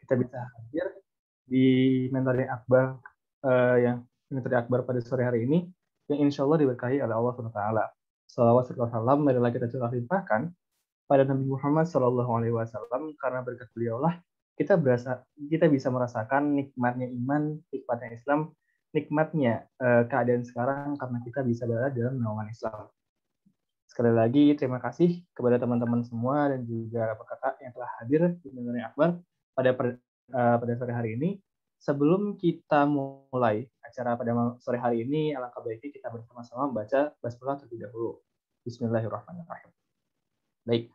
kita bisa hadir di mentoring akbar yang mentoring akbar pada sore hari ini yang insya Allah diberkahi oleh Allah SWT. Salawat serta salam marilah kita curah limpahkan pada Nabi Muhammad SAW karena berkat beliaulah kita bisa merasakan nikmatnya iman, nikmatnya Islam, nikmatnya keadaan sekarang karena kita bisa berada dalam naungan Islam. Sekali lagi terima kasih kepada teman-teman semua dan juga kakak yang telah hadir di mentoring akbar pada sore hari ini. Sebelum kita mulai acara pada sore hari ini, alangkah baiknya kita bersama-sama membaca basmalah terlebih dahulu. Bismillahirrahmanirrahim. Baik,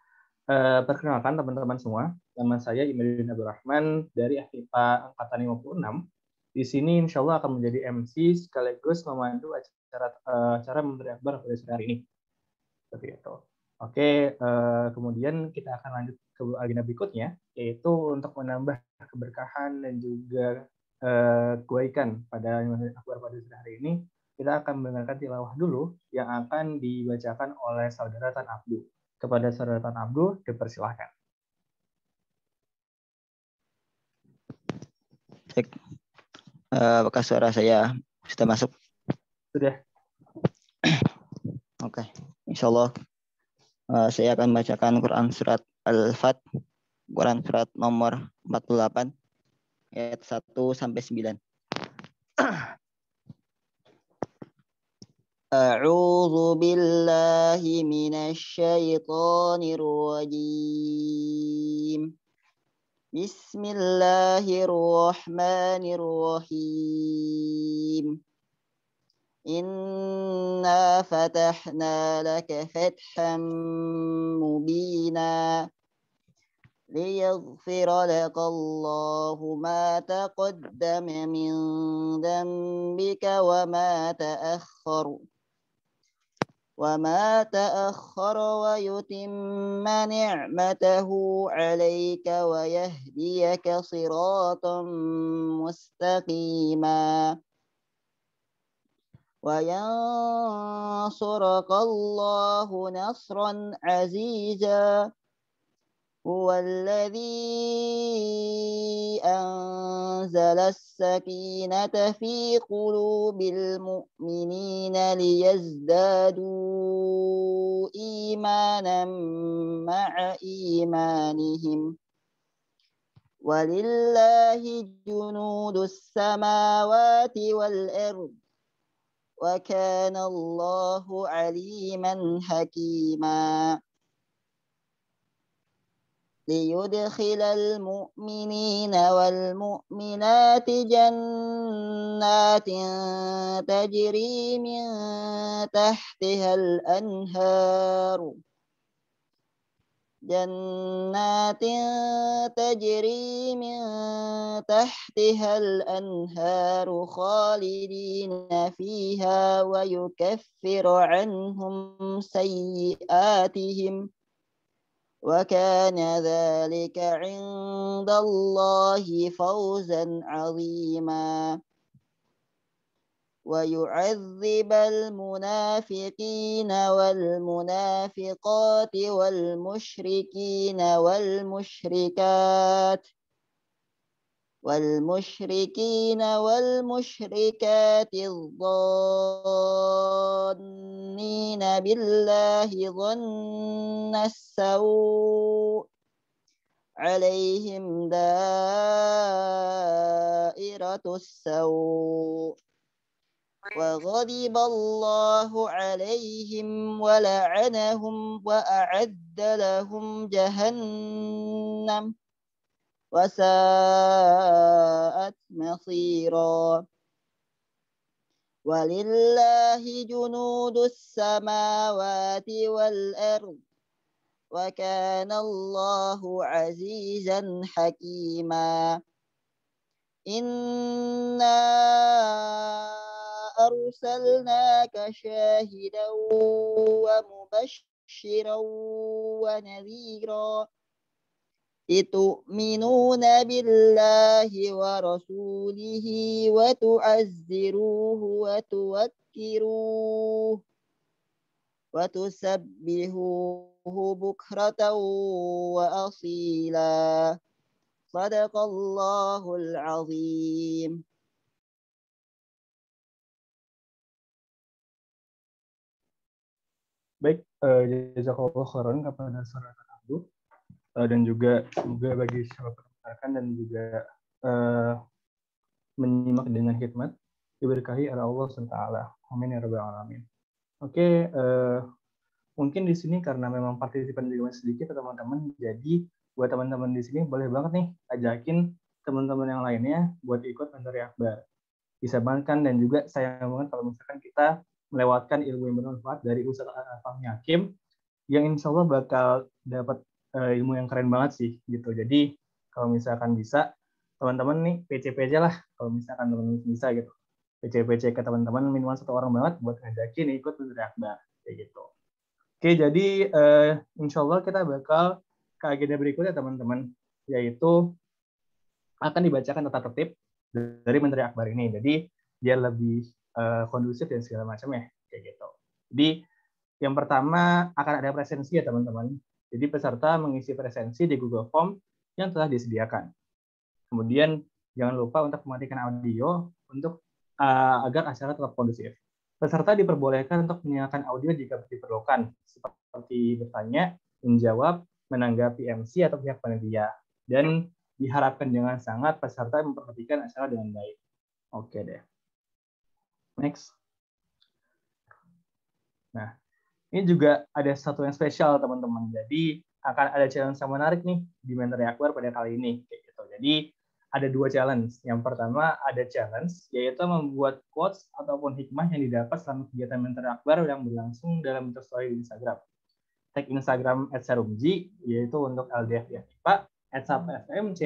perkenalkan teman-teman semua, nama saya Imadin Abdul Rahman dari FIPA Angkatan 56. Di sini insya Allah akan menjadi MC sekaligus memandu acara mentoring akbar pada sore hari ini. Seperti itu. Oke, kemudian kita akan lanjut ke agenda berikutnya, yaitu untuk menambah keberkahan dan juga kebaikan pada akbar pada hari ini, kita akan mendengarkan tilawah dulu yang akan dibacakan oleh Saudara Tan Abdu. Kepada Saudara Tan Abdu, dipersilahkan. Baik, apakah suara saya sudah masuk? Sudah. Oke, insya Allah saya akan bacakan Quran Surat Al-Fat, Quran Surat nomor 48, ayat 1-9. A'udzu billahi minasy syaithanir rajim. Bismillahirrahmanirrahim. Inna fatahna laka fathan mubina liyaghfira laka Allahu ma taqaddama min dhanbika wa ma ta'akhkhara wa yutimma ni'matahu 'alaika wa yahdiyaka siratan mustaqima wa yansuraka Allahu nasran 'aziza huwa alladhi anzala as-sakinata fi qulubil mu'minina liyazdadu imanan ma'a imanihim walillahi junudus samawati wal ardh wa kana Allahu 'aliman hakima. ليدخل المؤمنين والمؤمنات جنات تجري من تحتها الأنهار خالدين فيها ويكفر عنهم سيئاتهم وكان ذلك عند الله فوزا عظيما ويعذب المنافقين والمنافقات والمشركين والمشركات الظانين بالله ظن السوء عليهم دائرة السوء وغضب الله عليهم ولعنهم وأعد لهم جهنم وساءت مصيرا ولله جنود السماوات والأرض وكان الله عزيزا حكيما إنا أرسلناك شاهدا ومبشرا ونذيرا لتؤمنون بالله ورسوله وتعزروه وتوكروه وتسبحوه بكرة وأصيلا Sadaqallahul azim. Baik, jazakallah khairan kepada saudara Abdul, dan juga semoga bagi siapa yang dan juga menyimak dengan hikmat diberkahi oleh Allah SWT. Amin ya rabbal alamin. Oke, mungkin di sini karena memang partisipan juga masih sedikit teman-teman, jadi buat teman-teman di sini boleh banget nih ajakin teman-teman yang lainnya buat ikut mentori akbar. Bisa banget kan, dan juga sayang banget kalau misalkan kita melewatkan ilmu yang bermanfaat dari Ustaz Fahmi Hakim yang insya Allah bakal dapat ilmu yang keren banget sih gitu. Jadi kalau misalkan bisa teman-teman nih PC-PC lah kalau misalkan teman-teman bisa gitu. PC-PC ke teman-teman minimal 1 orang banget buat ngajakin ikut mentori akbar kayak gitu. Oke, jadi insya Allah kita bakal ke agenda berikutnya teman-teman, yaitu akan dibacakan tata tertib dari menteri akbar ini. Jadi dia lebih kondusif dan segala macamnya kayak gitu. Jadi yang pertama akan ada presensi ya teman-teman. Jadi peserta mengisi presensi di Google Form yang telah disediakan. Kemudian jangan lupa untuk mematikan audio untuk agar acara tetap kondusif. Peserta diperbolehkan untuk menyalakan audio jika diperlukan, seperti bertanya, menjawab, menanggapi MC atau pihak panitia. Dan diharapkan dengan sangat peserta memperhatikan acara dengan baik. Oke deh. Next. Nah, ini juga ada satu yang spesial teman-teman. Jadi akan ada challenge yang menarik nih di Mentori Akbar pada kali ini. Kayak gitu. Jadi ada 2 challenge. Yang pertama ada challenge, yaitu membuat quotes ataupun hikmah yang didapat selama kegiatan Mentori Akbar yang berlangsung dalam bentuk story di Instagram. Tag Instagram @sarumji, yaitu untuk LDF di IPA, @sapfmc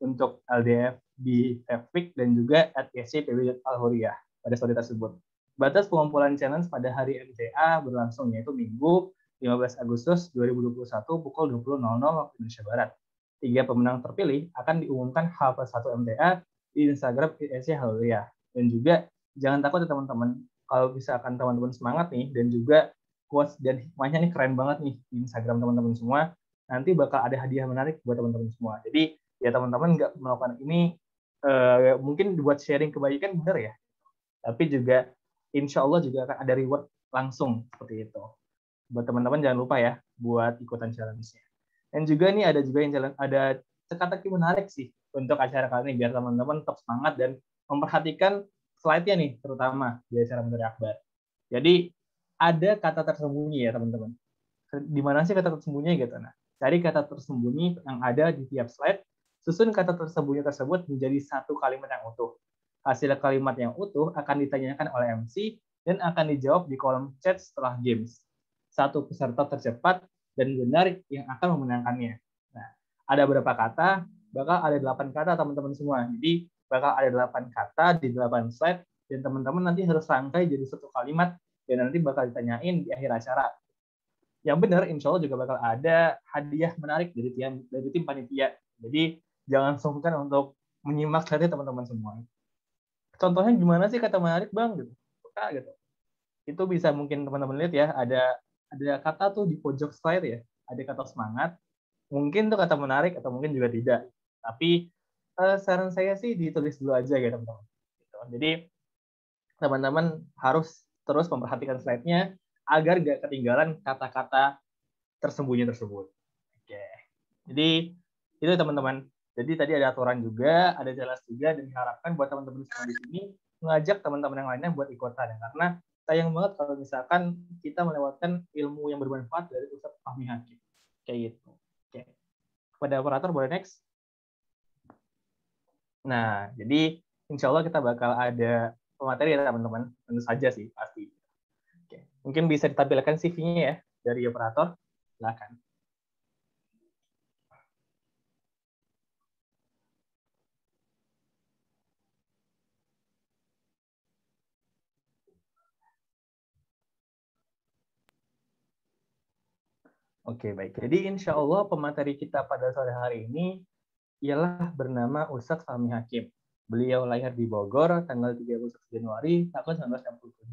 untuk LDF di FPIK, dan juga @ycpb.alhuriyah pada story tersebut. Batas pengumpulan challenge pada hari MTA berlangsung yaitu Minggu 15 Agustus 2021 pukul 20.00 waktu Indonesia Barat. 3 pemenang terpilih akan diumumkan H+1 MTA di Instagram ISC Haluliyah. Dan juga jangan takut ya teman-teman, kalau misalkan teman-teman semangat nih dan juga quotes dan hikmahnya nih keren banget nih di Instagram teman-teman semua, nanti bakal ada hadiah menarik buat teman-teman semua. Jadi ya teman-teman nggak melakukan ini mungkin buat sharing kebaikan benar ya, tapi juga insya Allah juga akan ada reward langsung seperti itu. Buat teman-teman jangan lupa ya buat ikutan challenge-nya. Dan juga nih ada juga yang challenge, ada teka-teki menarik sih untuk acara kali ini biar teman-teman tetap semangat dan memperhatikan slide-nya nih terutama di acara Menteri Akbar. Jadi ada kata tersembunyi ya teman-teman. Di mana sih kata tersembunyi gitu? Nah, cari kata tersembunyi yang ada di tiap slide, susun kata tersembunyi tersebut menjadi satu kalimat yang utuh. Hasil kalimat yang utuh akan ditanyakan oleh MC dan akan dijawab di kolom chat setelah games. Satu peserta tercepat dan benar yang akan memenangkannya. Nah, ada berapa kata? Bakal ada 8 kata teman-teman semua. Jadi bakal ada 8 kata di 8 slide dan teman-teman nanti harus rangkai jadi satu kalimat dan nanti bakal ditanyain di akhir acara. Yang benar, insya Allah juga bakal ada hadiah menarik dari tim panitia. Jadi jangan sungkan untuk menyimak slide teman-teman semua. Contohnya gimana sih kata menarik bang gitu, gitu. Itu bisa mungkin teman-teman lihat ya, ada kata tuh di pojok slide ya, ada kata semangat, mungkin tuh kata menarik atau mungkin juga tidak, tapi saran saya sih ditulis dulu aja ya teman-teman gitu. Jadi teman-teman harus terus memperhatikan slide-nya agar gak ketinggalan kata-kata tersembunyi tersebut. Oke, jadi itu teman-teman. Jadi tadi ada aturan juga, ada jelas juga, dan diharapkan buat teman-teman semua di sini mengajak teman-teman yang lainnya buat ikutan. Karena sayang banget kalau misalkan kita melewatkan ilmu yang bermanfaat dari Ustaz Fahmi Hakim. Kayak gitu. Oke. Kepada operator boleh next. Nah, jadi insya Allah kita bakal ada pemateri ya teman-teman. Tentu saja sih, pasti. Oke. Mungkin bisa ditampilkan CV-nya ya dari operator. Silakan. Oke, baik. Jadi insya Allah pemateri kita pada sore hari ini ialah bernama Ustadz Fahmi Hakim. Beliau lahir di Bogor tanggal 31 Januari tahun 1967.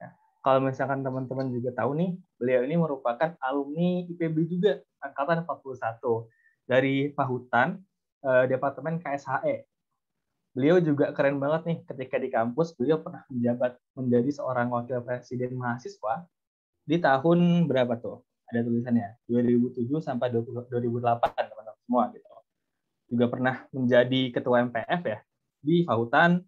Nah, kalau misalkan teman-teman juga tahu nih, beliau ini merupakan alumni IPB juga, angkatan 41. Dari Pahutan, Departemen KSHE. Beliau juga keren banget nih, ketika di kampus beliau pernah menjabat menjadi seorang wakil presiden mahasiswa di tahun berapa tuh? Ada tulisannya 2007 sampai 2008 teman-teman semua gitu. Juga pernah menjadi ketua MPF ya di Fahutan.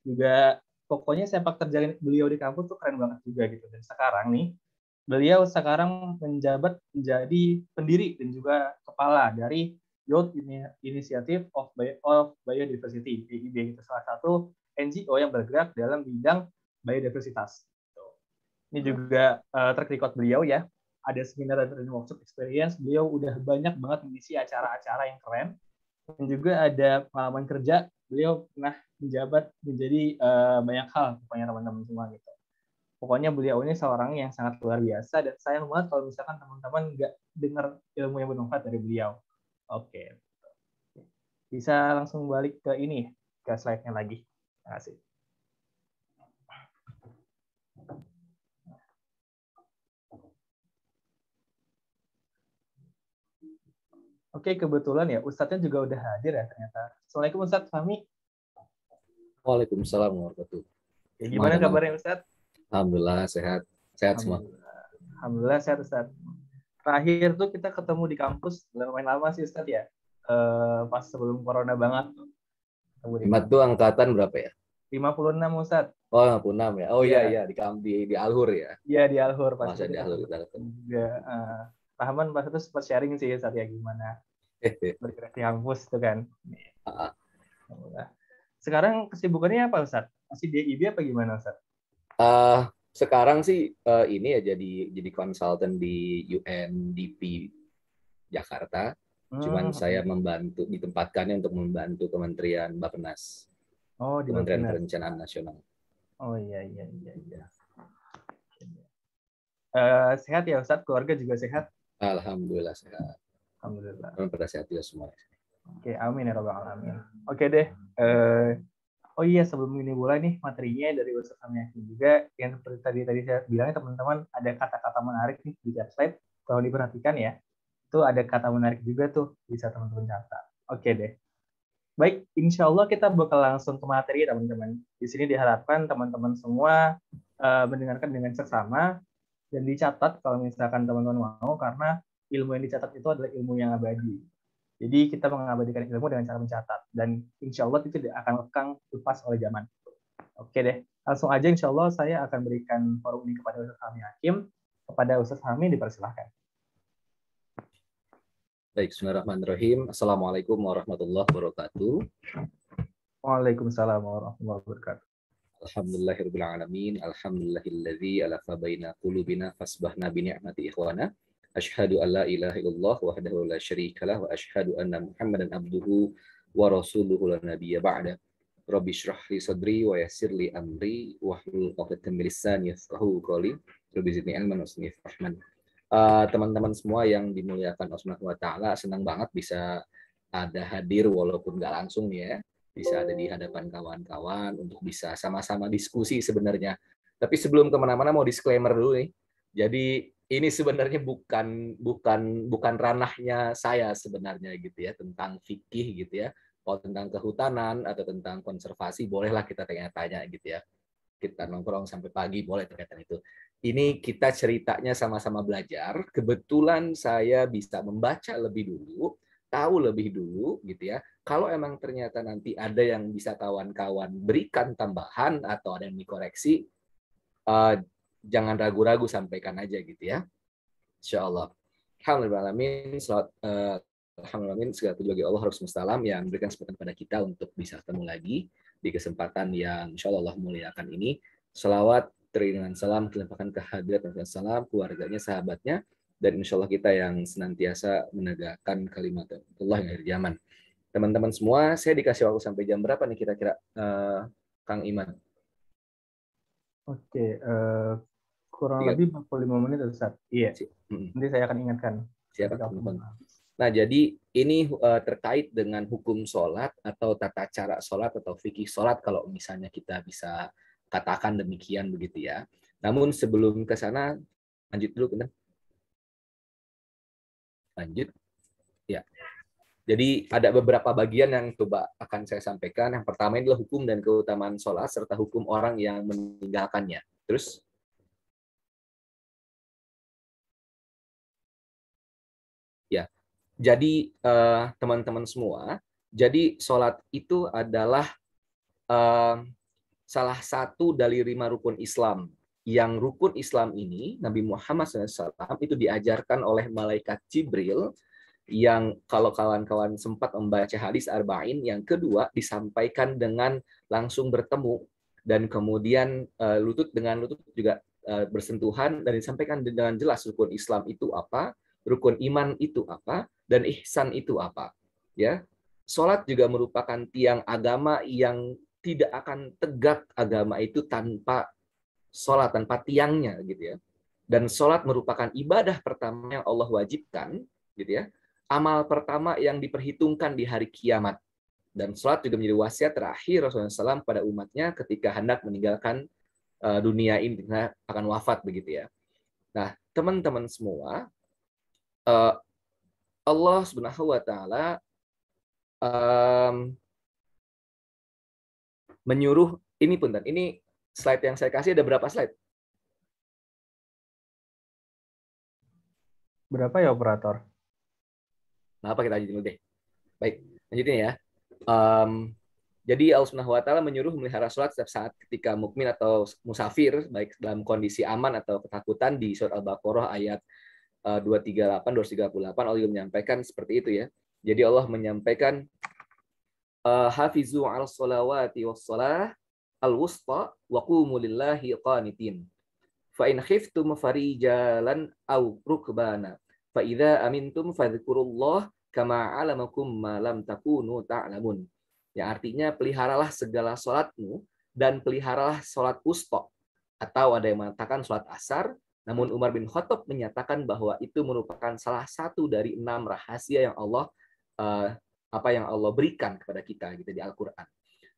Juga pokoknya sepak terjang beliau di kampus tuh keren banget juga gitu. Dan sekarang nih beliau sekarang menjabat menjadi pendiri dan juga kepala dari Youth Initiative of Biodiversity, YIB, itu salah satu NGO yang bergerak dalam bidang biodiversitas. Ini juga track record beliau ya. Ada seminar dan training workshop experience. Beliau udah banyak banget mengisi acara-acara yang keren. Dan juga ada pengalaman kerja. Beliau pernah menjabat menjadi banyak hal, pokoknya teman-teman semua gitu. Pokoknya beliau ini seorang yang sangat luar biasa dan sayang banget kalau misalkan teman-teman nggak dengar ilmu yang bermanfaat dari beliau. Oke. Bisa langsung balik ke ini, ke slide-nya lagi. Terima kasih. Oke, kebetulan ya Ustadznya juga udah hadir ya ternyata. Assalamualaikum Ustadz Fahmi. Waalaikumsalam warahmatullahi wabarakatuh. Ya, gimana kabarnya Ustadz? Alhamdulillah sehat. Sehat semua. Alhamdulillah sehat Ustadz. Terakhir tuh kita ketemu di kampus, lumayan lama sih Ustadz ya. Pas sebelum corona banget. Imat tuh angkatan berapa ya? 56 Ustadz. Oh, 56 ya. Oh iya di Alhur ya. Iya di Alhur pas di Alhur kita juga. Rahman pas itu sempat sharing sih saat ya gimana bergerak di kampus itu kan. Sekarang kesibukannya apa Ustadz? Masih di IB apa gimana Ustadz? Sekarang sih ini ya jadi konsultan di UNDP Jakarta. Cuman saya ditempatkannya untuk membantu Kementerian Bappenas. Oh, di Kementerian Bappenas. Perencanaan Nasional. Oh iya. Sehat ya Ustadz, keluarga juga sehat? Alhamdulillah sehat. Alhamdulillah. Pada sehat juga semua. Oke, amin ya rabbal alamin. Oke deh. Oh iya, sebelum ini mulai nih materinya dari Ustadz Fahmi juga yang seperti tadi saya bilangnya teman-teman ada kata-kata menarik nih di slide. Kalau diperhatikan ya, itu ada kata menarik juga tuh bisa teman-teman catat. Oke deh. Baik, insya Allah kita bakal langsung ke materi teman-teman. Di sini diharapkan teman-teman semua mendengarkan dengan seksama dan dicatat kalau misalkan teman-teman mau, karena ilmu yang dicatat itu adalah ilmu yang abadi. Jadi kita mengabadikan ilmu dengan cara mencatat dan insya Allah itu tidak akan lekang lepas oleh zaman. Oke deh, langsung aja insya Allah saya akan berikan forum ini kepada Ustadz Fahmi Hakim. Kepada Ustadz Fahmi dipersilahkan. Baik, bismillahirrahmanirrahim. Assalamualaikum warahmatullahi wabarakatuh. Waalaikumsalam warahmatullahi wabarakatuh. Alhamdulillahirabbil alamin. Alhamdulillahilladzi alafa baina qulubina fasbahna bi ni'mati ikhwana. Asyhadu an la ilaha illallah wahdahu la syarikalah wa asyhadu anna Muhammadan abduhu wa rasuluhu la nabiyya ba'da. Rabbi shrah li sadri wa yassir li amri wahlul 'uqdatam min lisani yafqahu qawli. Rabbi zidni ilman wasni fahman. Teman-teman semua yang dimuliakan Allah Subhanahu wa taala, senang banget bisa ada hadir walaupun nggak langsung ya. Bisa ada di hadapan kawan-kawan untuk bisa sama-sama diskusi sebenarnya. Tapi sebelum kemana-mana mau disclaimer dulu nih. Jadi ini sebenarnya bukan ranahnya saya sebenarnya gitu ya, tentang fikih gitu ya. Kalau tentang kehutanan atau tentang konservasi bolehlah kita tanya-tanya gitu ya. Kita nongkrong sampai pagi boleh terkait itu. Ini kita ceritanya sama-sama belajar. Kebetulan saya bisa membaca lebih dulu, tahu lebih dulu gitu ya. Kalau emang ternyata nanti ada yang bisa kawan-kawan berikan tambahan atau ada yang dikoreksi, jangan ragu-ragu, sampaikan aja gitu ya. Insyaallah. Alhamdulillah, alhamdulillah, segala puji bagi Allah Subhanahu yang memberikan kesempatan kepada kita untuk bisa ketemu lagi di kesempatan yang insyaallah Allah muliakan ini. Selawat, dengan salam dilimpahkan ke hadirat dan salam keluarganya, sahabatnya, dan insyaallah kita yang senantiasa menegakkan kalimat Allah yang akhir zaman. Teman-teman semua, saya dikasih waktu sampai jam berapa nih kira-kira, Kang Iman? Oke, kurang lebih 45 menit Ustaz. Iya. Nanti saya akan ingatkan. Siapa? Nah, jadi ini terkait dengan hukum sholat atau tata cara sholat atau fikih sholat kalau misalnya kita bisa katakan demikian begitu ya. Namun sebelum ke sana, lanjut dulu, benar? Lanjut. Ya. Jadi ada beberapa bagian yang coba akan saya sampaikan. Yang pertama adalah hukum dan keutamaan sholat serta hukum orang yang meninggalkannya. Terus ya, jadi teman-teman semua, jadi sholat itu adalah salah satu dari 5 rukun Islam. Yang rukun Islam ini, Nabi Muhammad SAW itu diajarkan oleh malaikat Jibril, yang kalau kawan-kawan sempat membaca hadis Arba'in, yang kedua disampaikan dengan langsung bertemu, dan kemudian lutut dengan lutut juga bersentuhan, dan disampaikan dengan jelas rukun Islam itu apa, rukun iman itu apa, dan ihsan itu apa. Ya, sholat juga merupakan tiang agama yang tidak akan tegak agama itu tanpa sholat, tanpa tiangnya gitu ya. Dan sholat merupakan ibadah pertama yang Allah wajibkan gitu ya. Amal pertama yang diperhitungkan di hari kiamat. Dan sholat juga menjadi wasiat terakhir Rasulullah SAW pada umatnya ketika hendak meninggalkan dunia ini, akan wafat begitu ya. Nah, teman-teman semua, Allah Subhanahu wa taala menyuruh ini punten. Ini slide yang saya kasih ada berapa slide? Berapa ya operator? Nah, apa kita lanjutin dulu deh. Baik, lanjutin ya. Jadi Allah Subhanahu wa taala menyuruh memelihara sholat setiap saat ketika mukmin atau musafir, baik dalam kondisi aman atau ketakutan. Di surat Al-Baqarah ayat 238 238 Allah juga menyampaikan seperti itu ya. Jadi Allah menyampaikan hafizu 'alas sholawati was shalah al-wusta wa qumu lillahi qanitin. Fa in khiftum farijalan aw rukbana fa idza amintum fadhkurullah kama 'alamakum ma lam takunu ta'lamun. Ya, artinya peliharalah segala salatmu dan peliharalah salat wusta, atau ada yang mengatakan salat asar. Namun Umar bin Khattab menyatakan bahwa itu merupakan salah satu dari 6 rahasia yang Allah yang Allah berikan kepada kita gitu di Al-Qur'an.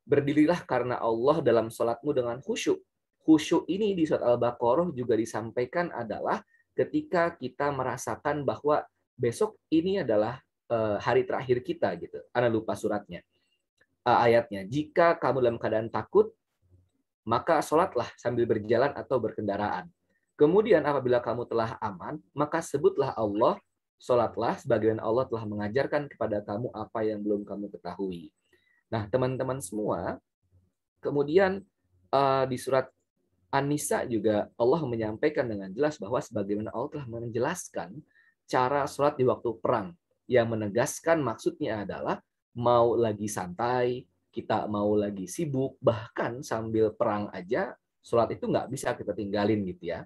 Berdirilah karena Allah dalam salatmu dengan khusyuk. Khusyuk ini di surat Al-Baqarah juga disampaikan adalah ketika kita merasakan bahwa besok ini adalah hari terakhir kita gitu. Ana lupa suratnya. Ayatnya, jika kamu dalam keadaan takut, maka sholatlah sambil berjalan atau berkendaraan. Kemudian apabila kamu telah aman, maka sebutlah Allah, sholatlah sebagaimana Allah telah mengajarkan kepada kamu apa yang belum kamu ketahui. Nah, teman-teman semua, kemudian di surat An-Nisa juga Allah menyampaikan dengan jelas bahwa sebagaimana Allah telah menjelaskan cara sholat di waktu perang, yang menegaskan maksudnya adalah mau lagi santai, kita mau lagi sibuk, bahkan sambil perang aja, sholat itu nggak bisa kita tinggalin gitu ya.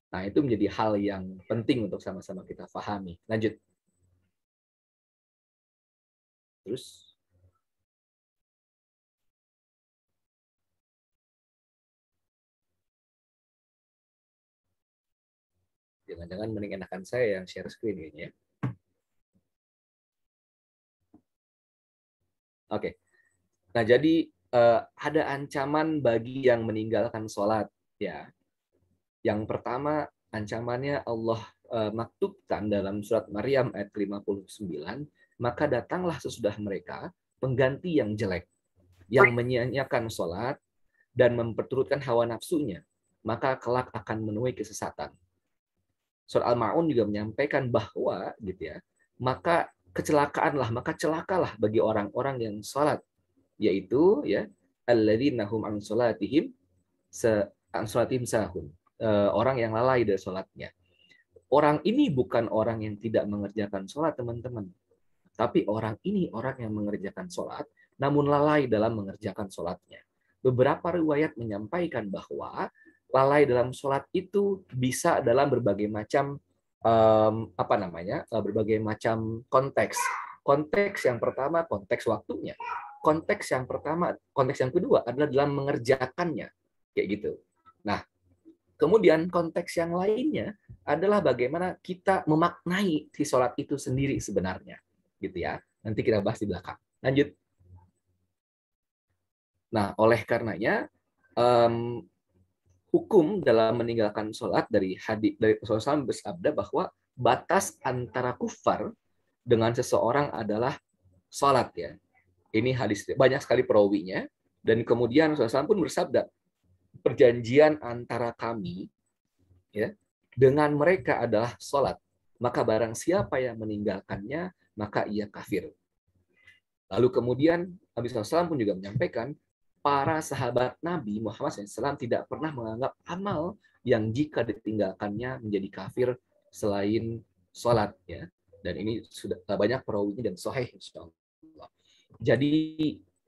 Nah, itu menjadi hal yang penting untuk sama-sama kita pahami. Lanjut. Terus. Jangan-jangan mending enakan saya yang share screen ini ya. Oke. Nah, jadi ada ancaman bagi yang meninggalkan sholat. Ya. Yang pertama, ancamannya Allah maktubkan dalam surat Maryam ayat 59, maka datanglah sesudah mereka pengganti yang jelek, yang menyia-nyiakan sholat dan memperturutkan hawa nafsunya, maka kelak akan menuai kesesatan. Surat Al-Ma'un juga menyampaikan bahwa gitu ya, maka celakalah bagi orang-orang yang sholat, yaitu ya alladzina hum an sholatihim sahun, orang yang lalai dari sholatnya. Orang ini bukan orang yang tidak mengerjakan sholat, teman-teman. Tapi orang ini orang yang mengerjakan sholat, namun lalai dalam mengerjakan sholatnya. Beberapa riwayat menyampaikan bahwa lalai dalam sholat itu bisa dalam berbagai macam berbagai macam konteks. Konteks yang pertama, konteks waktunya. Konteks yang kedua adalah dalam mengerjakannya, kayak gitu. Nah, kemudian konteks yang lainnya adalah bagaimana kita memaknai si sholat itu sendiri sebenarnya, gitu ya. Nanti kita bahas di belakang. Lanjut. Nah, oleh karenanya hukum dalam meninggalkan sholat dari hadis dari Rasulullah SAW bersabda bahwa batas antara kufar dengan seseorang adalah salat ya. Ini hadis banyak sekali perawinya, dan kemudian Rasulullah SAW pun bersabda, perjanjian antara kami ya dengan mereka adalah salat. Maka barang siapa yang meninggalkannya, maka ia kafir. Lalu kemudian Nabi SAW pun juga menyampaikan, para sahabat Nabi Muhammad SAW tidak pernah menganggap amal yang jika ditinggalkannya menjadi kafir selain sholat. Ya. Dan ini sudah banyak perawinya dan sahih, insyaallah. Jadi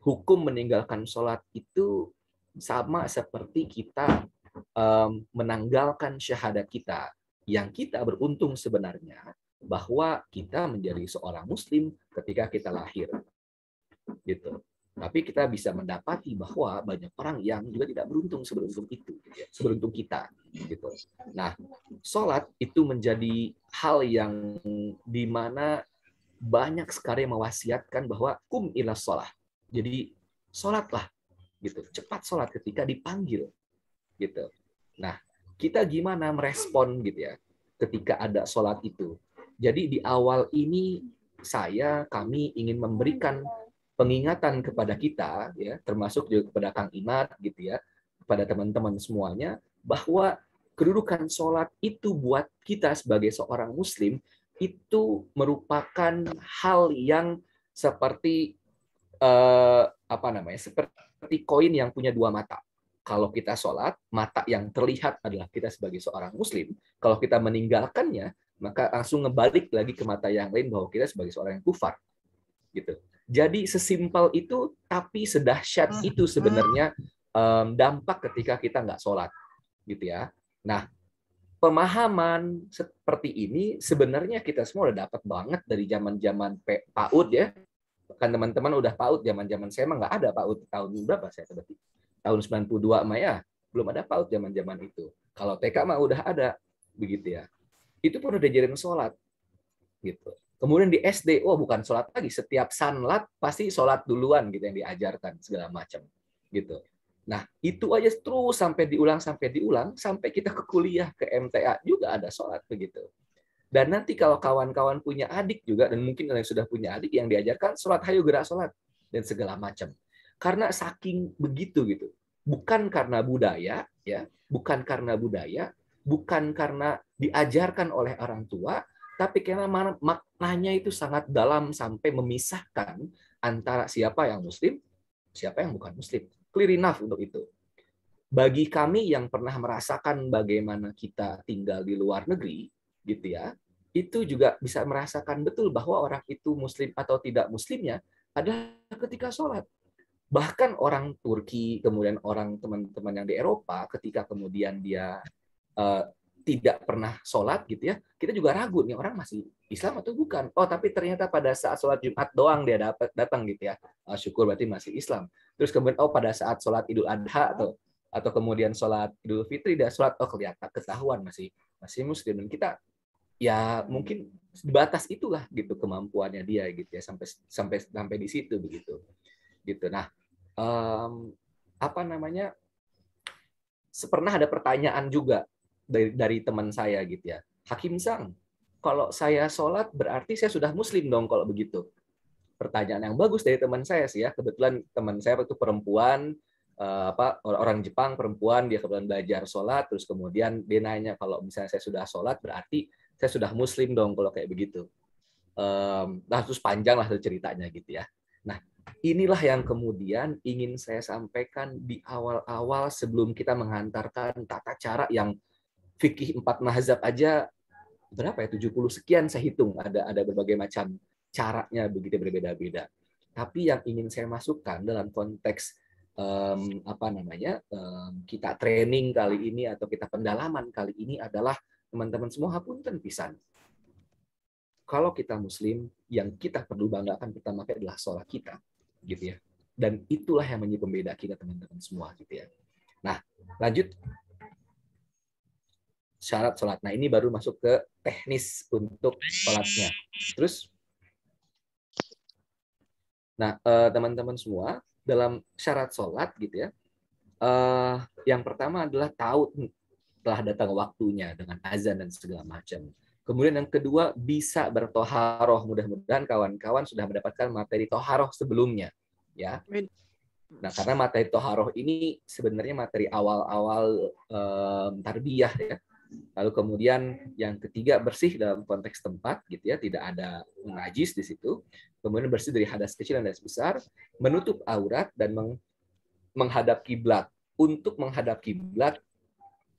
hukum meninggalkan sholat itu sama seperti kita menanggalkan syahadat kita. Yang kita beruntung sebenarnya bahwa kita menjadi seorang muslim ketika kita lahir. Gitu. Tapi kita bisa mendapati bahwa banyak orang yang juga tidak beruntung seberuntung itu, gitu ya, seberuntung kita. Gitu. Nah, sholat itu menjadi hal yang dimana banyak sekali yang mewasiatkan bahwa kum ila sholat. Jadi sholatlah, gitu. Cepat sholat ketika dipanggil, gitu. Nah, kita gimana merespon gitu ya ketika ada sholat itu. Jadi di awal ini kami ingin memberikan pengingatan kepada kita, ya, termasuk juga kepada Kang Imad, gitu ya, kepada teman-teman semuanya, bahwa kedudukan sholat itu buat kita sebagai seorang Muslim itu merupakan hal yang seperti seperti koin yang punya dua mata. Kalau kita sholat, mata yang terlihat adalah kita sebagai seorang Muslim. Kalau kita meninggalkannya, maka langsung ngebalik lagi ke mata yang lain bahwa kita sebagai seorang yang kufar. Gitu. Jadi sesimpel itu, tapi sedahsyat itu sebenarnya dampak ketika kita nggak sholat, gitu ya. Nah, pemahaman seperti ini sebenarnya kita semua udah dapat banget dari zaman-zaman PAUD ya. Kan teman-teman udah PAUD, zaman-zaman saya mah nggak ada PAUD. Tahun berapa saya berarti? Tahun 92 mah ya, belum ada PAUD zaman-zaman itu. Kalau TK mah udah ada, begitu ya. Itu pun udah diajarin sholat, gitu. Kemudian di SD, bukan sholat lagi, setiap sanlat pasti sholat duluan gitu yang diajarkan segala macam, gitu. Nah itu aja terus sampai diulang sampai kita ke kuliah ke MTA juga ada sholat begitu. Dan nanti kalau kawan-kawan punya adik juga, dan mungkin kalian sudah punya adik yang diajarkan sholat, hayu gerak sholat dan segala macam. Karena saking begitu gitu, bukan karena budaya ya, bukan karena diajarkan oleh orang tua. Tapi karena maknanya itu sangat dalam sampai memisahkan antara siapa yang muslim, siapa yang bukan muslim. Clear enough untuk itu. Bagi kami yang pernah merasakan bagaimana kita tinggal di luar negeri, gitu ya, itu juga bisa merasakan betul bahwa orang itu muslim atau tidak muslimnya adalah ketika sholat. Bahkan orang Turki, kemudian orang teman-teman yang di Eropa, ketika kemudian dia tidak pernah sholat gitu ya, kita juga ragu nih orang masih Islam atau bukan. Tapi ternyata pada saat sholat Jumat doang dia datang gitu ya, syukur berarti masih Islam. Terus kemudian pada saat sholat Idul Adha atau kemudian sholat Idul Fitri dia sholat, kelihatan ketahuan masih Muslim. Dan kita ya mungkin di batas itulah gitu kemampuannya dia gitu ya, sampai di situ begitu. Gitu. Nah, pernah ada pertanyaan juga dari teman saya gitu ya, Hakim Sang, kalau saya sholat berarti saya sudah muslim dong kalau begitu. Pertanyaan yang bagus dari teman saya sih ya, kebetulan teman saya itu perempuan, orang Jepang perempuan, dia kebetulan belajar sholat, terus kemudian dia nanya kalau misalnya saya sudah sholat berarti saya sudah muslim dong kalau kayak begitu. Nah terus panjang lah ceritanya gitu ya. Nah inilah yang kemudian ingin saya sampaikan di awal-awal sebelum kita menghantarkan tata cara yang fikih 4 mazhab aja berapa ya, 70 sekian saya hitung, ada berbagai macam caranya begitu berbeda-beda. Tapi yang ingin saya masukkan dalam konteks kita training kali ini atau kita pendalaman kali ini adalah teman-teman semua hapunten pisan. Kalau kita muslim, yang kita perlu banggakan pertama kali adalah sholat kita, gitu ya. Dan itulah yang menjadi pembeda kita teman-teman semua, gitu ya. Nah, lanjut. Syarat sholat. Nah, ini baru masuk ke teknis untuk sholatnya. Terus, nah teman-teman semua, dalam syarat sholat, gitu ya, yang pertama adalah tahu telah datang waktunya dengan azan dan segala macam. Kemudian yang kedua, bisa bertoharoh. Mudah-mudahan kawan-kawan sudah mendapatkan materi toharoh sebelumnya. Ya. Nah, karena materi toharoh ini sebenarnya materi awal-awal tarbiyah ya. Lalu kemudian yang ketiga, bersih dalam konteks tempat gitu ya, tidak ada najis di situ. Kemudian bersih dari hadas kecil dan hadas besar, menutup aurat dan menghadap kiblat. Untuk menghadap kiblat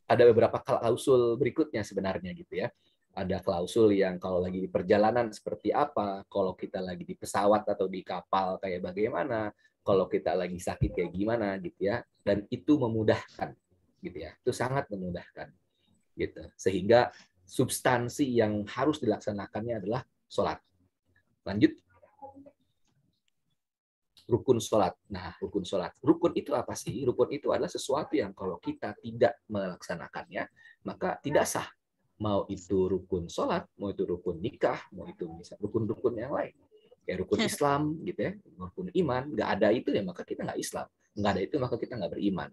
ada beberapa klausul berikutnya sebenarnya gitu ya. Ada klausul yang kalau lagi di perjalanan seperti apa, kalau kita lagi di pesawat atau di kapal kayak bagaimana, kalau kita lagi sakit kayak gimana gitu ya. Dan itu memudahkan gitu ya. Itu sangat memudahkan gitu. Sehingga substansi yang harus dilaksanakannya adalah sholat. Lanjut. Rukun sholat. Nah, rukun sholat. Rukun itu apa sih? Rukun itu adalah sesuatu yang kalau kita tidak melaksanakannya, maka tidak sah. Mau itu rukun sholat, mau itu rukun nikah, mau itu misal rukun-rukun yang lain. Kayak rukun Islam, gitu ya, rukun iman. Nggak ada itu ya, maka kita nggak Islam. Nggak ada itu, maka kita nggak beriman.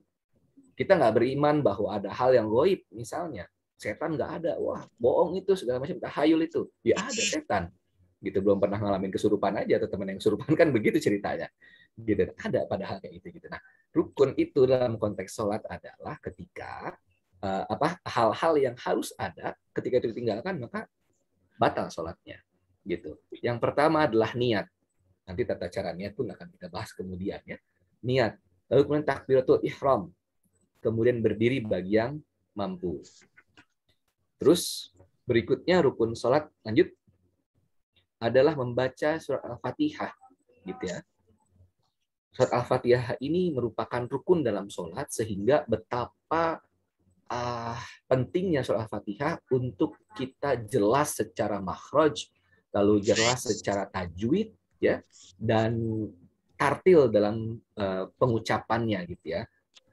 Kita nggak beriman bahwa ada hal yang goib, misalnya. Setan nggak ada. Wah, bohong itu, segala macam. Tahayul itu. Ya ada setan. Gitu, belum pernah ngalamin kesurupan aja, atau teman yang kesurupan kan begitu ceritanya. Gitu. Ada padahal kayak gitu. Nah, rukun itu dalam konteks sholat adalah ketika hal-hal yang harus ada, ketika itu ditinggalkan, maka batal sholatnya. Gitu. Yang pertama adalah niat. Nanti tata cara niat pun akan kita bahas kemudian ya. Niat. Lalu kemudian takbiratul ihram. Kemudian berdiri bagi yang mampu. Terus berikutnya rukun sholat, lanjut, adalah membaca surat Al-Fatihah. Gitu ya. Surat Al-Fatihah ini merupakan rukun dalam sholat, sehingga betapa pentingnya surat Al-Fatihah untuk kita jelas secara makhraj, lalu jelas secara tajwid, ya, dan tartil dalam pengucapannya gitu ya.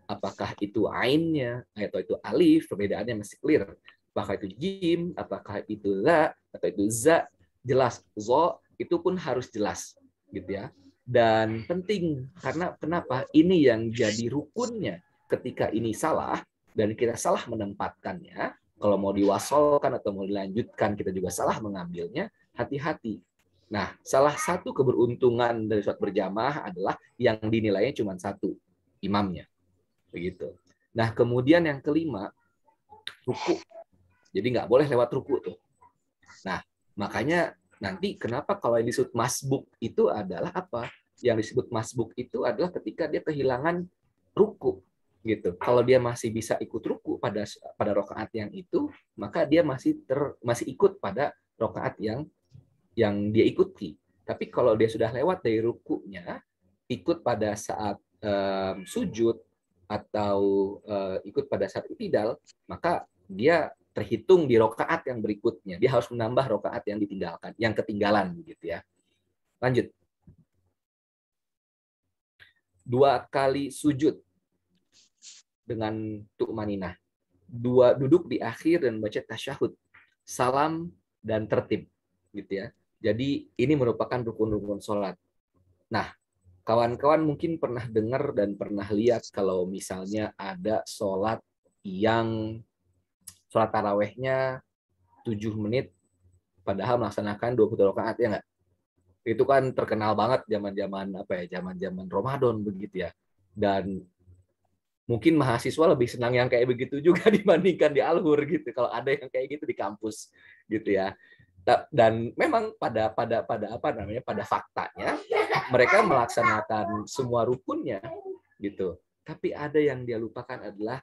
Apakah itu ainnya atau itu alif, perbedaannya masih clear. Apakah itu jim, apakah itu la, atau itu za, jelas. Zo itu pun harus jelas gitu ya. Dan penting karena kenapa? Ini yang jadi rukunnya. Ketika ini salah dan kita salah menempatkannya, kalau mau diwasolkan atau mau dilanjutkan kita juga salah mengambilnya, hati-hati. Nah, salah satu keberuntungan dari sholat berjamaah adalah yang dinilainya cuma satu, imamnya. Begitu. Nah, kemudian yang kelima, ruku. Jadi nggak boleh lewat ruku tuh. Nah, makanya nanti kenapa kalau yang disebut masbuk itu adalah apa? Yang disebut masbuk itu adalah ketika dia kehilangan ruku gitu. Kalau dia masih bisa ikut ruku pada rakaat yang itu, maka dia masih ikut pada rakaat yang dia ikuti. Tapi kalau dia sudah lewat dari rukunya, ikut pada saat sujud atau ikut pada saat i'tidal, maka dia terhitung di rakaat yang berikutnya. Dia harus menambah rakaat yang ditinggalkan, yang ketinggalan gitu ya. Lanjut. 2 kali sujud dengan tu'maninah. 2 duduk di akhir dan baca tasyahud. Salam dan tertib gitu ya. Jadi ini merupakan rukun-rukun sholat. Nah, kawan-kawan mungkin pernah dengar dan pernah lihat kalau misalnya ada sholat yang sholat tarawehnya 7 menit, padahal melaksanakan 20 rakaat ya nggak? Itu kan terkenal banget zaman-zaman Ramadan begitu ya. Dan mungkin mahasiswa lebih senang yang kayak begitu juga dibandingkan di Al-Hur gitu. Kalau ada yang kayak gitu di kampus gitu ya. Dan memang pada faktanya mereka melaksanakan semua rukunnya gitu. Tapi ada yang dia lupakan adalah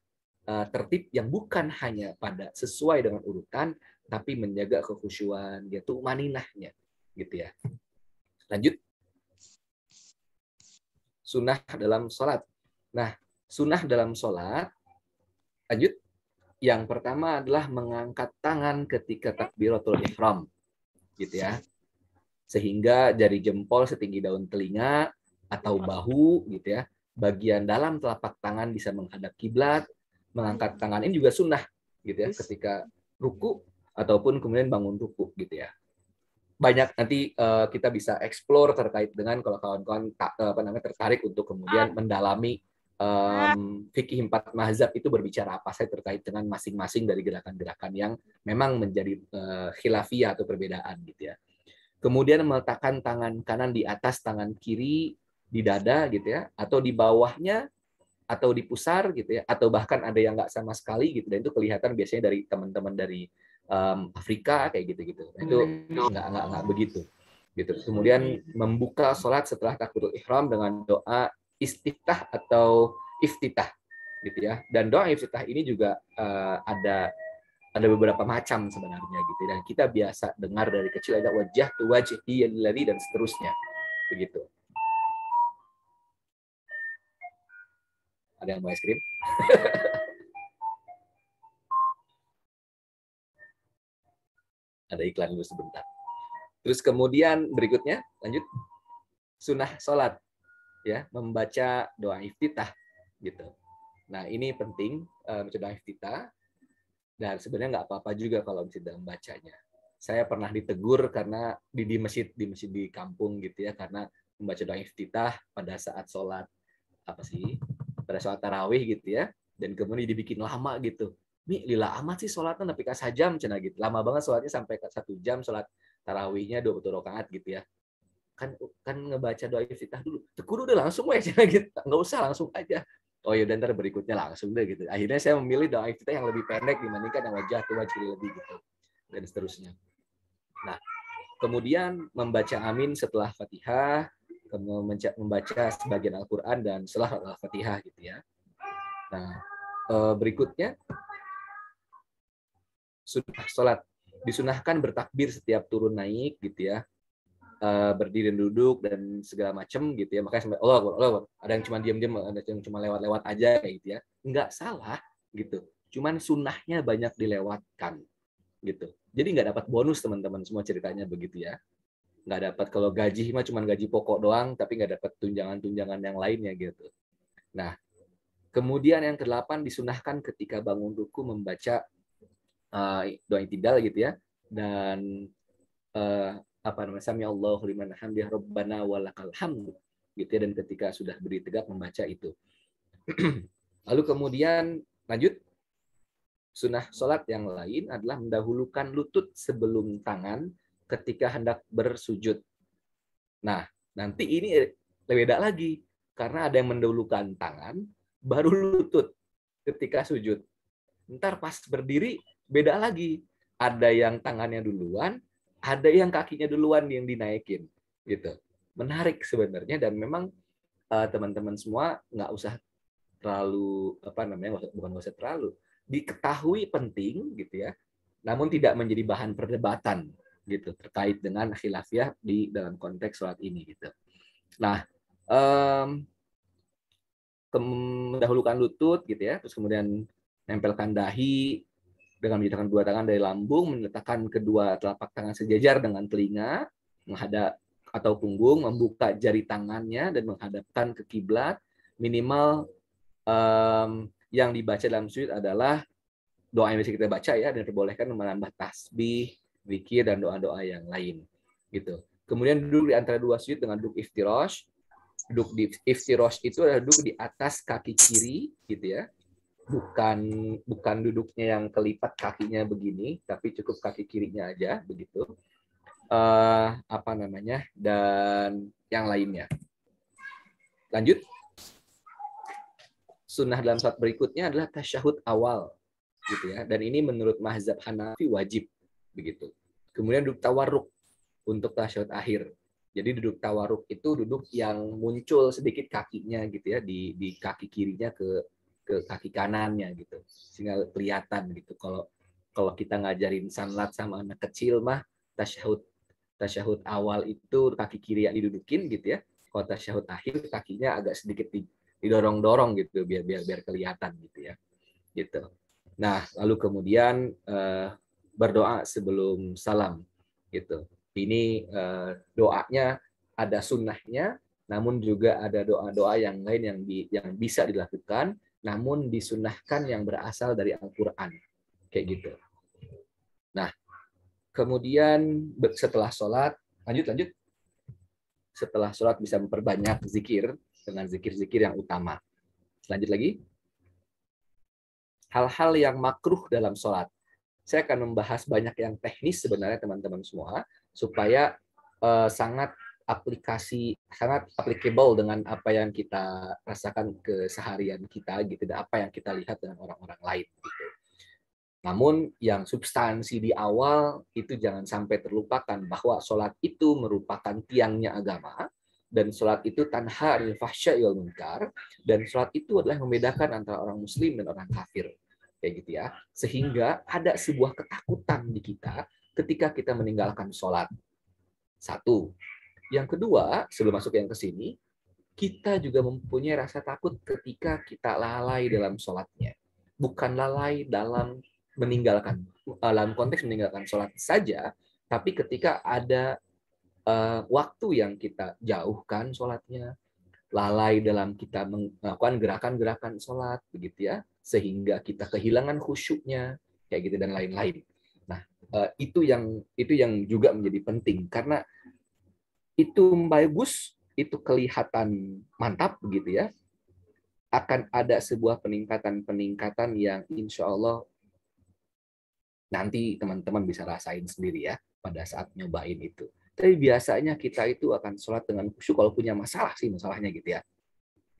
tertib yang bukan hanya pada sesuai dengan urutan, tapi menjaga kekhusyuan, dia tuh maninahnya gitu ya. Lanjut. Sunnah dalam sholat. Nah, sunnah dalam sholat, lanjut. Yang pertama adalah mengangkat tangan ketika takbiratul ihram, gitu ya. Sehingga jari jempol setinggi daun telinga atau bahu, gitu ya. Bagian dalam telapak tangan bisa menghadap kiblat. Mengangkat tangan ini juga sunnah, gitu ya. Ketika ruku ataupun kemudian bangun ruku, gitu ya. Banyak nanti kita bisa explore terkait dengan kalau kawan-kawan tertarik untuk kemudian mendalami fikih 4 mazhab itu berbicara apa saja terkait dengan masing-masing dari gerakan-gerakan yang memang menjadi khilafiyah atau perbedaan gitu ya. Kemudian meletakkan tangan kanan di atas tangan kiri di dada gitu ya, atau di bawahnya, atau di pusar gitu ya, atau bahkan ada yang nggak sama sekali gitu, dan itu kelihatan biasanya dari teman-teman dari Afrika kayak gitu-gitu. Itu nggak begitu gitu. Kemudian membuka sholat setelah takbiratul ihram dengan doa istiftah atau iftitah gitu ya. Dan doa iftitah ini juga ada beberapa macam sebenarnya gitu, dan kita biasa dengar dari kecil, ada wajah tu wajhi alladzi dan seterusnya begitu. Ada yang mau es krim? Ada iklan dulu sebentar. Terus kemudian berikutnya lanjut sunnah sholat ya, membaca doa iftitah gitu. Nah ini penting membaca doa iftitah, dan sebenarnya nggak apa-apa juga kalau bisa membacanya. Saya pernah ditegur karena di masjid di kampung gitu ya, karena membaca doa iftitah pada saat sholat pada sholat tarawih gitu ya, dan kemudian dibikin lama gitu. Nih lila amat sih sholatnya tapi kas jam cina gitu, lama banget sholatnya sampai 1 jam, sholat tarawihnya 20 rakaat gitu ya. Kan ngebaca doa iftitah dulu, tegur udah langsung gitu, nggak usah langsung aja. Oh ya, ntar berikutnya langsung deh gitu. Akhirnya saya memilih doa iftitah yang lebih pendek dibandingkan yang wajah tu wajhi lebih gitu, dan seterusnya. Nah, kemudian membaca amin setelah Fatihah, membaca sebagian Al-Quran dan setelah Al-Fatihah gitu ya. Nah, berikutnya sunnah sholat, disunahkan bertakbir setiap turun naik gitu ya, berdiri dan duduk dan segala macam gitu ya. Makanya sampai Allah, ada yang cuma diam-diam, ada yang cuma lewat-lewat aja kayak gitu ya. Enggak salah gitu, cuman sunnahnya banyak dilewatkan gitu. Jadi nggak dapat bonus teman-teman semua, ceritanya begitu ya. Nggak dapat, kalau gaji mah cuma gaji pokok doang, tapi nggak dapat tunjangan-tunjangan yang lainnya gitu. Nah, kemudian yang ke-8 disunahkan ketika bangun ruku membaca doa i'tidal gitu ya, dan sami Allahu liman hamdihi rabbana walakal hamd gitu ya, dan ketika sudah berdiri tegak membaca itu. Lalu kemudian lanjut, sunnah sholat yang lain adalah mendahulukan lutut sebelum tangan ketika hendak bersujud. Nah, nanti ini beda lagi, karena ada yang mendahulukan tangan baru lutut ketika sujud. Ntar pas berdiri beda lagi, ada yang tangannya duluan, ada yang kakinya duluan yang dinaikin gitu. Menarik sebenarnya, dan memang teman-teman semua nggak usah terlalu bukan nggak usah terlalu diketahui penting gitu ya, namun tidak menjadi bahan perdebatan gitu terkait dengan khilafiyah di dalam konteks sholat ini gitu. Nah, mendahulukan lutut gitu ya, terus kemudian nempelkan dahi dengan menjadikan 2 tangan dari lambung, meletakkan kedua telapak tangan sejajar dengan telinga, menghadap atau punggung, membuka jari tangannya dan menghadapkan ke kiblat. Minimal yang dibaca dalam sujud adalah doa yang bisa kita baca ya, dan diperbolehkan menambah tasbih, zikir, dan doa-doa yang lain gitu. Kemudian duduk di antara 2 sujud dengan duduk iftirash. Duduk di iftirash itu adalah duduk di atas kaki kiri gitu ya, bukan duduknya yang kelipat kakinya begini, tapi cukup kaki kirinya aja begitu. Dan yang lainnya. Lanjut. Sunnah dalam sholat berikutnya adalah tasyahud awal gitu ya, dan ini menurut mazhab Hanafi wajib begitu. Kemudian duduk tawarruk untuk tasyahud akhir. Jadi duduk tawarruk itu duduk yang muncul sedikit kakinya gitu ya, di kaki kirinya ke kaki kanannya gitu, sehingga kelihatan gitu. Kalau kita ngajarin sanlat sama anak kecil mah, tasyahud awal itu kaki kiri yang didudukin gitu ya. Kalau tasyahud akhir kakinya agak sedikit didorong-dorong gitu, biar kelihatan gitu ya. Gitu. Nah, lalu kemudian berdoa sebelum salam gitu. Ini doanya ada sunnahnya, namun juga ada doa-doa yang lain yang bisa dilakukan, namun disunnahkan yang berasal dari Al-Quran kayak gitu. Nah, kemudian setelah sholat, lanjut. Setelah sholat bisa memperbanyak zikir dengan zikir-zikir yang utama. Lanjut lagi. Hal-hal yang makruh dalam sholat. Saya akan membahas banyak yang teknis sebenarnya teman-teman semua, supaya sangat applicable dengan apa yang kita rasakan keseharian kita gitu, dan apa yang kita lihat dengan orang-orang lain gitu. Namun yang substansi di awal itu jangan sampai terlupakan bahwa sholat itu merupakan tiangnya agama, dan sholat itu tanha anil fahsya'i wal munkar, dan sholat itu adalah yang membedakan antara orang muslim dan orang kafir, kayak gitu ya. Sehingga ada sebuah ketakutan di kita ketika kita meninggalkan sholat. Satu. Yang kedua, sebelum masuk yang ke sini, kita juga mempunyai rasa takut ketika kita lalai dalam sholatnya. Bukan lalai dalam meninggalkan, dalam konteks meninggalkan sholat saja, tapi ketika ada waktu yang kita jauhkan sholatnya, lalai dalam kita melakukan gerakan-gerakan sholat, begitu ya, sehingga kita kehilangan khusyuknya, kayak gitu dan lain-lain. Nah, itu yang juga menjadi penting, karena itu bagus, itu kelihatan mantap, begitu ya. Akan ada sebuah peningkatan yang insya Allah nanti teman-teman bisa rasain sendiri ya pada saat nyobain itu. Tapi biasanya kita itu akan sholat dengan khusyuk kalau punya masalah sih, masalahnya gitu ya.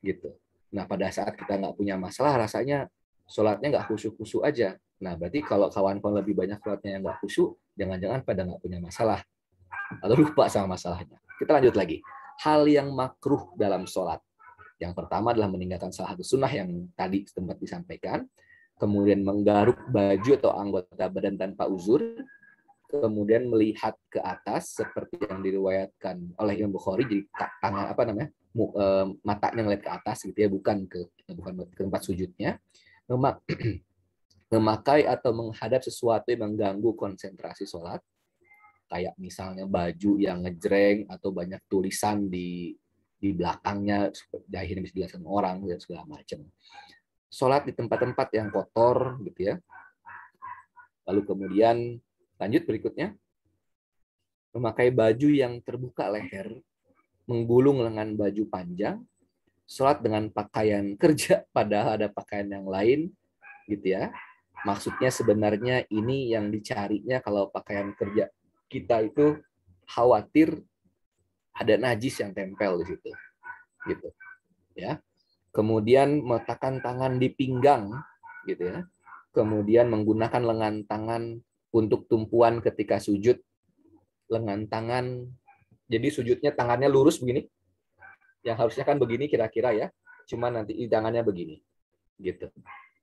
Gitu. Nah, pada saat kita nggak punya masalah, rasanya sholatnya nggak khusyuk-khusyuk aja. Nah, berarti kalau kawan-kawan lebih banyak sholatnya yang nggak khusyuk, jangan-jangan pada nggak punya masalah. Atau lupa sama masalahnya. Kita lanjut lagi. Hal yang makruh dalam sholat. Yang pertama adalah meninggalkan salah satu sunnah yang tadi sempat disampaikan. Kemudian menggaruk baju atau anggota badan tanpa uzur. Kemudian melihat ke atas seperti yang diriwayatkan oleh Imam Bukhari, jadi tangan matanya ngeliat ke atas gitu ya, bukan ke tempat sujudnya. Memakai atau menghadap sesuatu yang mengganggu konsentrasi sholat, kayak misalnya baju yang ngejreng atau banyak tulisan di belakangnya, akhirnya bisa dilihat sama orang dan segala macam. Sholat di tempat-tempat yang kotor gitu ya. Lalu kemudian lanjut berikutnya, memakai baju yang terbuka leher, menggulung lengan baju panjang, sholat dengan pakaian kerja padahal ada pakaian yang lain, gitu ya. Maksudnya sebenarnya ini yang dicarinya kalau pakaian kerja kita itu khawatir ada najis yang tempel di situ, gitu ya. Kemudian meletakkan tangan di pinggang, gitu ya. Kemudian menggunakan lengan tangan untuk tumpuan ketika sujud. Lengan tangan, jadi sujudnya tangannya lurus begini, yang harusnya kan begini kira-kira ya, cuma nanti tangannya begini, gitu.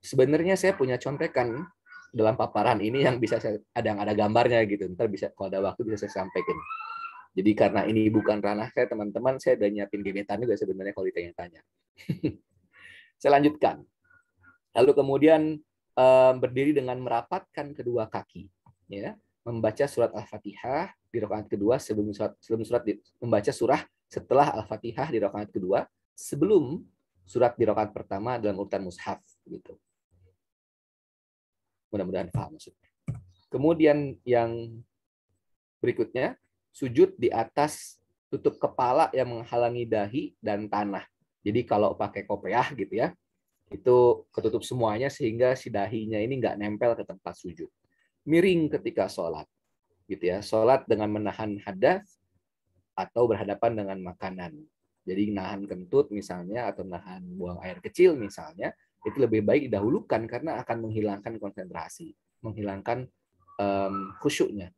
Sebenarnya saya punya contekan dalam paparan ini yang bisa ada gambarnya gitu, ntar bisa kalau ada waktu bisa saya sampaikan. Jadi karena ini bukan ranah saya teman-teman, saya udah nyiapin gebetan juga sebenarnya kalau ditanya-tanya. Saya lanjutkan. Lalu kemudian berdiri dengan merapatkan kedua kaki, ya, membaca surat Al-Fatihah di rakaat kedua membaca surah setelah Al-Fatihah di rakaat kedua sebelum surat di rakaat pertama dalam urutan mushaf, gitu. Mudah-mudahan paham maksudnya. Kemudian yang berikutnya, sujud di atas tutup kepala yang menghalangi dahi dan tanah. Jadi kalau pakai kopiah gitu ya, itu ketutup semuanya sehingga si dahinya ini nggak nempel ke tempat sujud. Miring ketika sholat, gitu ya. Sholat dengan menahan hadas atau berhadapan dengan makanan. Jadi nahan kentut misalnya atau nahan buang air kecil misalnya, itu lebih baik didahulukan karena akan menghilangkan konsentrasi, menghilangkan khusyuknya.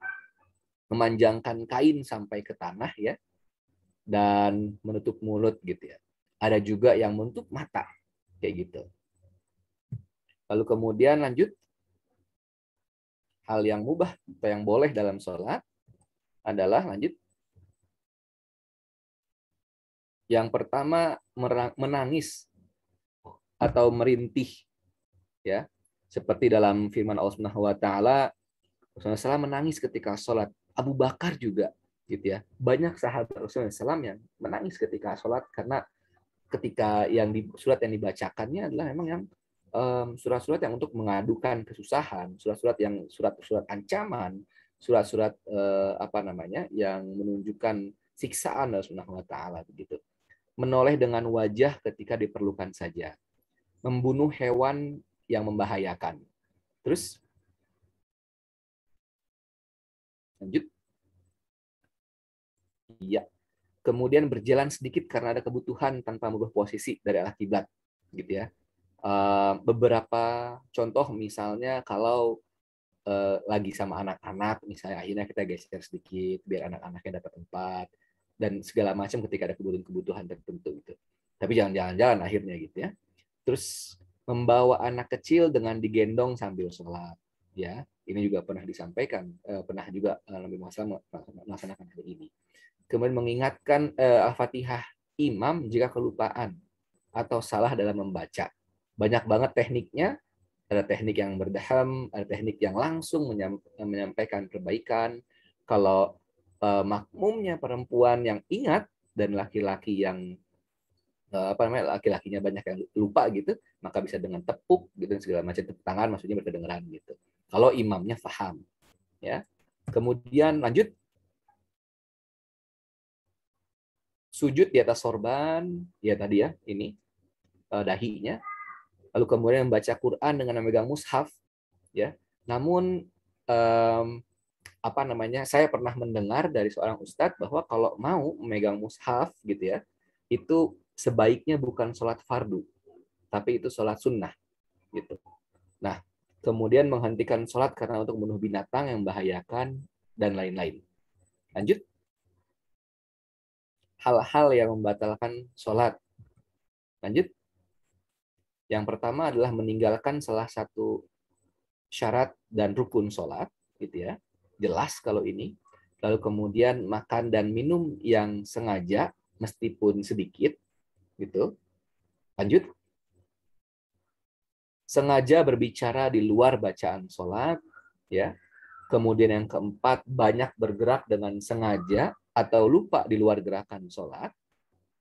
Memanjangkan kain sampai ke tanah ya, dan menutup mulut gitu ya. Ada juga yang menutup mata kayak gitu. Lalu kemudian lanjut, hal yang mubah atau yang boleh dalam sholat adalah lanjut. Yang pertama menangis atau merintih ya. Seperti dalam firman Allah Subhanahu wa taala, Rasulullah SAW menangis ketika sholat. Abu Bakar juga gitu ya. Banyak sahabat Rasulullah SAW yang menangis ketika sholat karena ketika surat yang dibacakannya adalah memang yang surat-surat yang untuk mengadukan kesusahan, surat-surat ancaman, surat-surat yang menunjukkan siksaan Allah Subhanahu wa taala begitu. Menoleh dengan wajah ketika diperlukan saja. membunuh hewan yang membahayakan. Terus lanjut. Iya. Kemudian berjalan sedikit karena ada kebutuhan tanpa merubah posisi dari arah kiblat, gitu ya. Beberapa contoh misalnya kalau lagi sama anak-anak, misalnya akhirnya kita geser sedikit biar anak-anaknya dapat tempat dan segala macam ketika ada kebutuhan tertentu gitu. Tapi jangan jalan-jalan akhirnya gitu ya. Terus membawa anak kecil dengan digendong sambil sholat, ya ini juga pernah disampaikan, pernah juga Nabi Muhammad melaksanakan hal ini. Kemudian mengingatkan Al-Fatihah imam jika kelupaan atau salah dalam membaca. Banyak banget tekniknya. Ada teknik yang berdaham, ada teknik yang langsung menyampaikan perbaikan. Kalau makmumnya perempuan yang ingat dan laki-laki yang laki-lakinya banyak yang lupa gitu, maka bisa dengan tepuk gitu dan segala macam, tepuk tangan maksudnya berkedengaran gitu. Kalau imamnya paham, ya. Kemudian lanjut. Sujud di atas sorban, ya tadi ya, ini dahinya. Lalu kemudian membaca Quran dengan memegang mushaf, ya. Namun saya pernah mendengar dari seorang ustadz bahwa kalau mau memegang mushaf gitu ya, itu sebaiknya bukan sholat fardu, tapi itu sholat sunnah gitu. Nah, kemudian menghentikan sholat karena untuk membunuh binatang yang membahayakan dan lain-lain. Lanjut. Hal-hal yang membatalkan sholat. Lanjut. Yang pertama adalah meninggalkan salah satu syarat dan rukun sholat, gitu ya. Jelas kalau ini. Lalu kemudian makan dan minum yang sengaja, meskipun sedikit, gitu. Lanjut. Sengaja berbicara di luar bacaan sholat, ya. Kemudian yang keempat, banyak bergerak dengan sengaja atau lupa di luar gerakan sholat.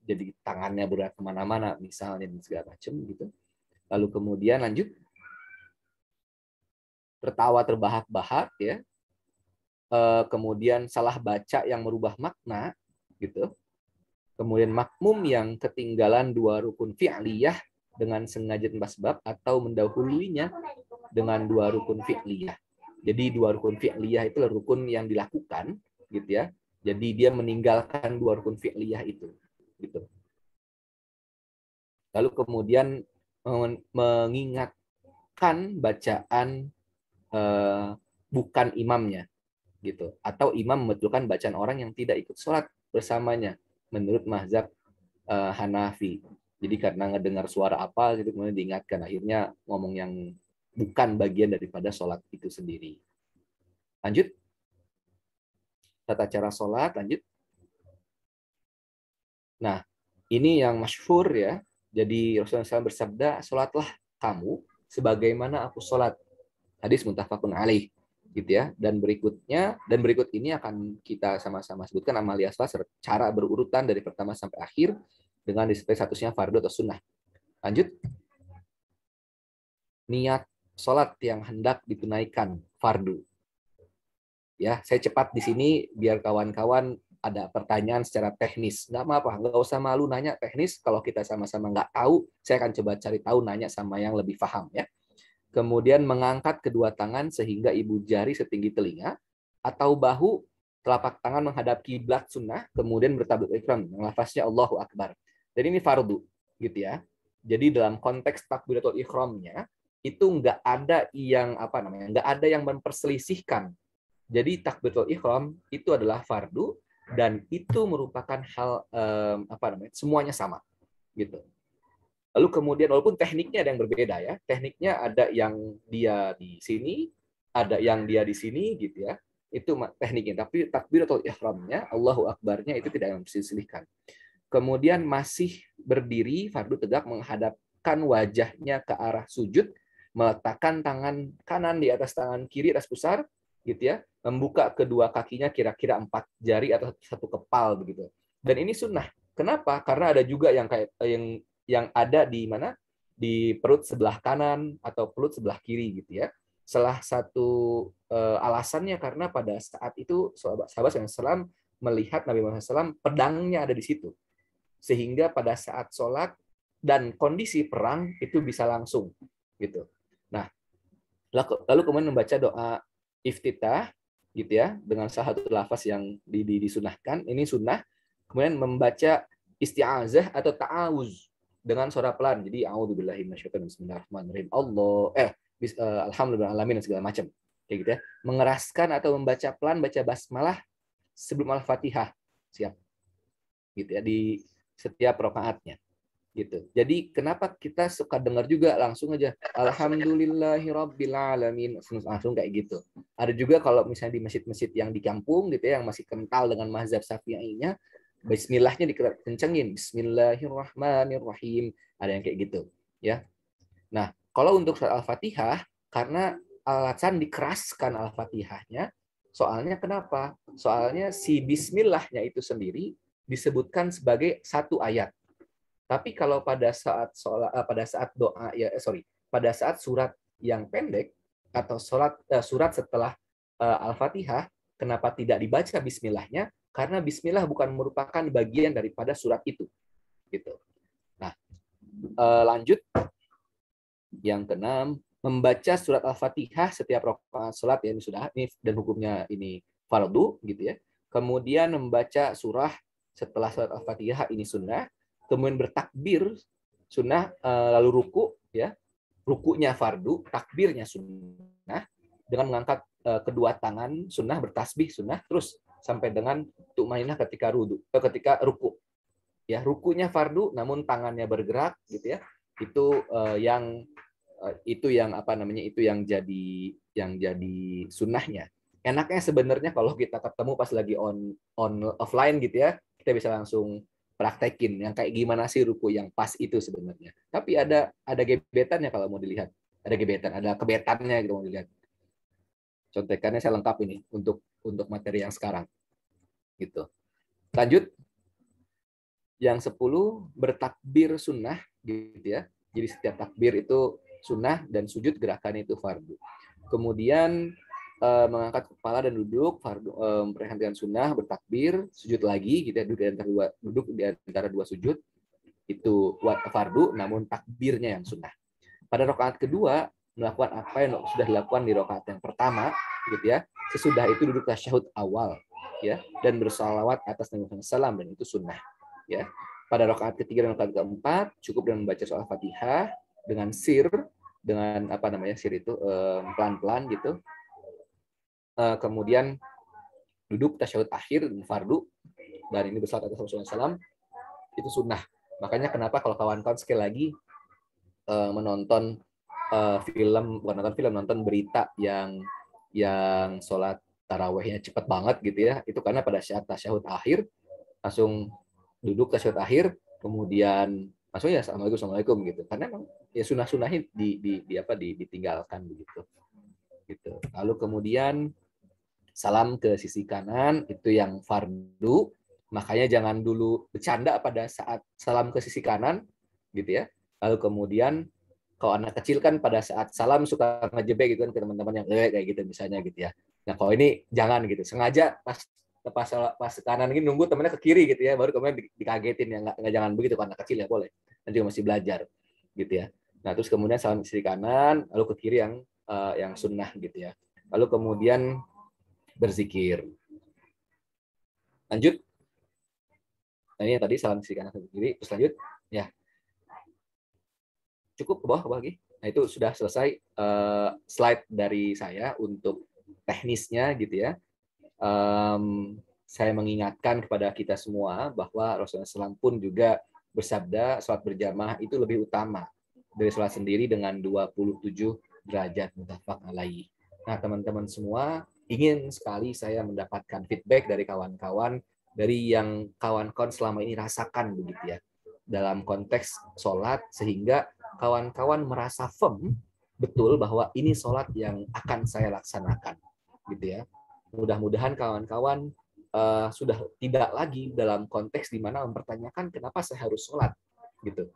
Jadi tangannya bergerak kemana-mana, misalnya, dan segala macam gitu. Lalu kemudian lanjut. Tertawa terbahak-bahak, ya. Kemudian salah baca yang merubah makna, gitu. Kemudian makmum yang ketinggalan dua rukun fi'liyah dengan sengaja tanpa sebab atau mendahuluinya dengan dua rukun fi'liyah. Jadi dua rukun fi'liyah itu rukun yang dilakukan, gitu ya. Jadi dia meninggalkan dua rukun fi'liyah itu, gitu. Lalu kemudian mengingatkan bacaan bukan imamnya, gitu. Atau imam membetulkan bacaan orang yang tidak ikut sholat bersamanya, menurut mazhab Hanafi. Jadi karena ngedengar suara apa, gitu, kemudian diingatkan, akhirnya ngomong yang bukan bagian daripada sholat itu sendiri. Lanjut. Tata cara sholat, lanjut. Nah, ini yang masyhur ya. Jadi Rasulullah SAW bersabda, sholatlah kamu sebagaimana aku sholat. Hadis muttafaqun alaih, gitu ya. Dan berikut ini akan kita sama-sama sebutkan amalia sholat secara berurutan dari pertama sampai akhir dengan disebut statusnya fardu atau sunnah. Lanjut. Niat sholat yang hendak ditunaikan fardu. Ya, saya cepat di sini biar kawan-kawan ada pertanyaan secara teknis. Nggak apa-apa, nggak usah malu nanya teknis. Kalau kita sama-sama nggak tahu, saya akan coba cari tahu, nanya sama yang lebih paham ya. Kemudian mengangkat kedua tangan sehingga ibu jari setinggi telinga atau bahu, telapak tangan menghadap kiblat sunnah, kemudian bertakbiratul ihram, lafaznya Allahu Akbar. Jadi ini fardu, gitu ya. Jadi dalam konteks takbiratul ihramnya itu nggak ada yang nggak ada yang memperselisihkan. Jadi takbiratul ihram itu adalah fardu dan itu merupakan hal semuanya sama, gitu. Lalu kemudian walaupun tekniknya ada yang berbeda ya, tekniknya ada yang dia di sini, ada yang dia di sini, gitu ya. Itu tekniknya. Tapi takbiratul ihramnya, Allahu Akbarnya itu tidak memperselisihkan. Kemudian masih berdiri fardu tegak menghadapkan wajahnya ke arah sujud, meletakkan tangan kanan di atas tangan kiri atas pusar, gitu ya, membuka kedua kakinya kira-kira 4 jari atau 1 kepal begitu. Dan ini sunnah. Kenapa? Karena ada juga yang kayak yang ada di mana? Di perut sebelah kanan atau perut sebelah kiri gitu ya. Salah satu alasannya karena pada saat itu sahabat yang Islam melihat Nabi Muhammad SAW pedangnya ada di situ. Sehingga pada saat sholat dan kondisi perang itu bisa langsung gitu. Nah, lalu kemudian membaca doa iftitah gitu ya dengan salah satu lafaz yang disunahkan, ini sunnah. Kemudian membaca isti'azah atau ta'awuz dengan suara pelan. Jadi a'udzubillahi minasyaitonir bismillahirrahmanirrahim. Alhamdulillah alamin dan segala macam. Kayak gitu ya. Mengeraskan atau membaca pelan, baca basmalah sebelum Al-Fatihah. Siap. Gitu ya, di setiap rakaatnya. Gitu. Jadi kenapa kita suka dengar juga langsung aja alhamdulillahirabbil alamin langsung kayak gitu. Ada juga kalau misalnya di masjid-masjid yang di kampung gitu ya yang masih kental dengan mazhab Syafi'inya, bismillahnya dikencengin, bismillahirrahmanirrahim. Ada yang kayak gitu, ya. Nah, kalau untuk surat Al-Fatihah karena alasan dikeraskan Al-Fatihahnya, soalnya kenapa? Soalnya si bismillahnya itu sendiri disebutkan sebagai satu ayat. Tapi kalau pada saat doa pada saat surat yang pendek atau surat setelah Al-Fatihah, kenapa tidak dibaca bismillahnya? Karena bismillah bukan merupakan bagian daripada surat itu. Gitu. Nah, lanjut yang keenam, membaca surat Al-Fatihah setiap rakaat salat ya, ini sudah ini dan hukumnya ini fardu gitu ya. Kemudian membaca surah setelah surat Al-Fatihah ini sunnah. Kemudian bertakbir sunnah, lalu ruku ya, rukunya fardu, takbirnya sunnah dengan mengangkat kedua tangan sunnah, bertasbih sunnah, terus sampai dengan tumainah ketika ruku ya, rukunya fardu namun tangannya bergerak gitu ya, itu yang apa namanya, itu yang jadi sunnahnya. Enaknya sebenarnya kalau kita ketemu pas lagi on offline gitu ya, kita bisa langsung praktekin yang kayak gimana sih ruku yang pas itu sebenarnya. Tapi ada gebetannya kalau mau dilihat. Ada gebetan, ada kebetannya gitu mau dilihat. Contekannya saya lengkap ini untuk materi yang sekarang. Gitu. Lanjut. Yang 10 bertakbir sunnah gitu ya. Jadi setiap takbir itu sunnah dan sujud gerakannya itu fardu. Kemudian mengangkat kepala dan duduk fardu, memperhatikan sunnah, bertakbir, sujud lagi gitu ya, duduk di antara dua sujud itu fardu, namun takbirnya yang sunnah. Pada rakaat kedua melakukan apa yang sudah dilakukan di rakaat yang pertama gitu ya. Sesudah itu duduk tasyahud awal ya dan bersalawat atas Nabi Muhammad SAW, dan itu sunnah ya. Pada rakaat ketiga dan rakaat keempat cukup dengan membaca surah Al-Fatihah dengan dengan apa namanya sir itu pelan-pelan gitu. Kemudian duduk tasyahud akhir fardu, dan ini bersalawat atas Rasulullah SAW, itu sunnah. Makanya kenapa kalau kawan-kawan sekali lagi menonton nonton berita yang sholat tarawehnya cepat banget gitu ya, itu karena pada saat tasyahud akhir langsung duduk tasyahud akhir, kemudian langsung ya assalamualaikum gitu, karena emang ya sunnah-sunnahnya ditinggalkan begitu. Gitu. Lalu kemudian salam ke sisi kanan itu yang fardu, makanya jangan dulu bercanda pada saat salam ke sisi kanan gitu ya. Lalu kemudian kalau anak kecil kan pada saat salam suka ngejebek gitu kan ke teman-teman yang kayak gitu misalnya gitu ya. Nah kalau ini jangan gitu, sengaja pas kanan ini nunggu temennya ke kiri gitu ya, baru kemudian dikagetin ya, nggak jangan begitu kalau anak kecil ya boleh, nanti masih belajar gitu ya. Nah terus kemudian salam sisi kanan, lalu ke kiri yang sunnah gitu ya. Lalu kemudian berzikir. Lanjut. Nah, ini tadi salam sisi kanan ke kiri, terus lanjut ya. Cukup ke bawah lagi. Nah, itu sudah selesai slide dari saya untuk teknisnya gitu ya. Saya mengingatkan kepada kita semua bahwa Rasulullah SAW pun juga bersabda sholat berjamaah itu lebih utama dari sholat sendiri dengan 27 derajat muttafaq alaih. Nah, teman-teman semua, ingin sekali saya mendapatkan feedback dari kawan-kawan, dari yang kawan-kawan selama ini rasakan begitu ya, dalam konteks sholat, sehingga kawan-kawan merasa firm betul bahwa ini sholat yang akan saya laksanakan gitu ya. Mudah-mudahan kawan-kawan sudah tidak lagi dalam konteks di mana mempertanyakan kenapa saya harus sholat gitu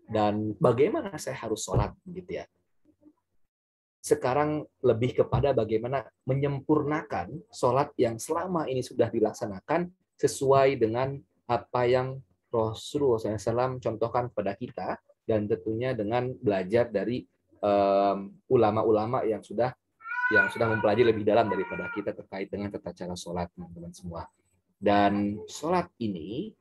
dan bagaimana saya harus sholat gitu ya. Sekarang lebih kepada bagaimana menyempurnakan sholat yang selama ini sudah dilaksanakan sesuai dengan apa yang Rasulullah SAW contohkan kepada kita, dan tentunya dengan belajar dari ulama-ulama yang sudah mempelajari lebih dalam daripada kita terkait dengan tata cara sholat, teman-teman semua. Dan sholat ini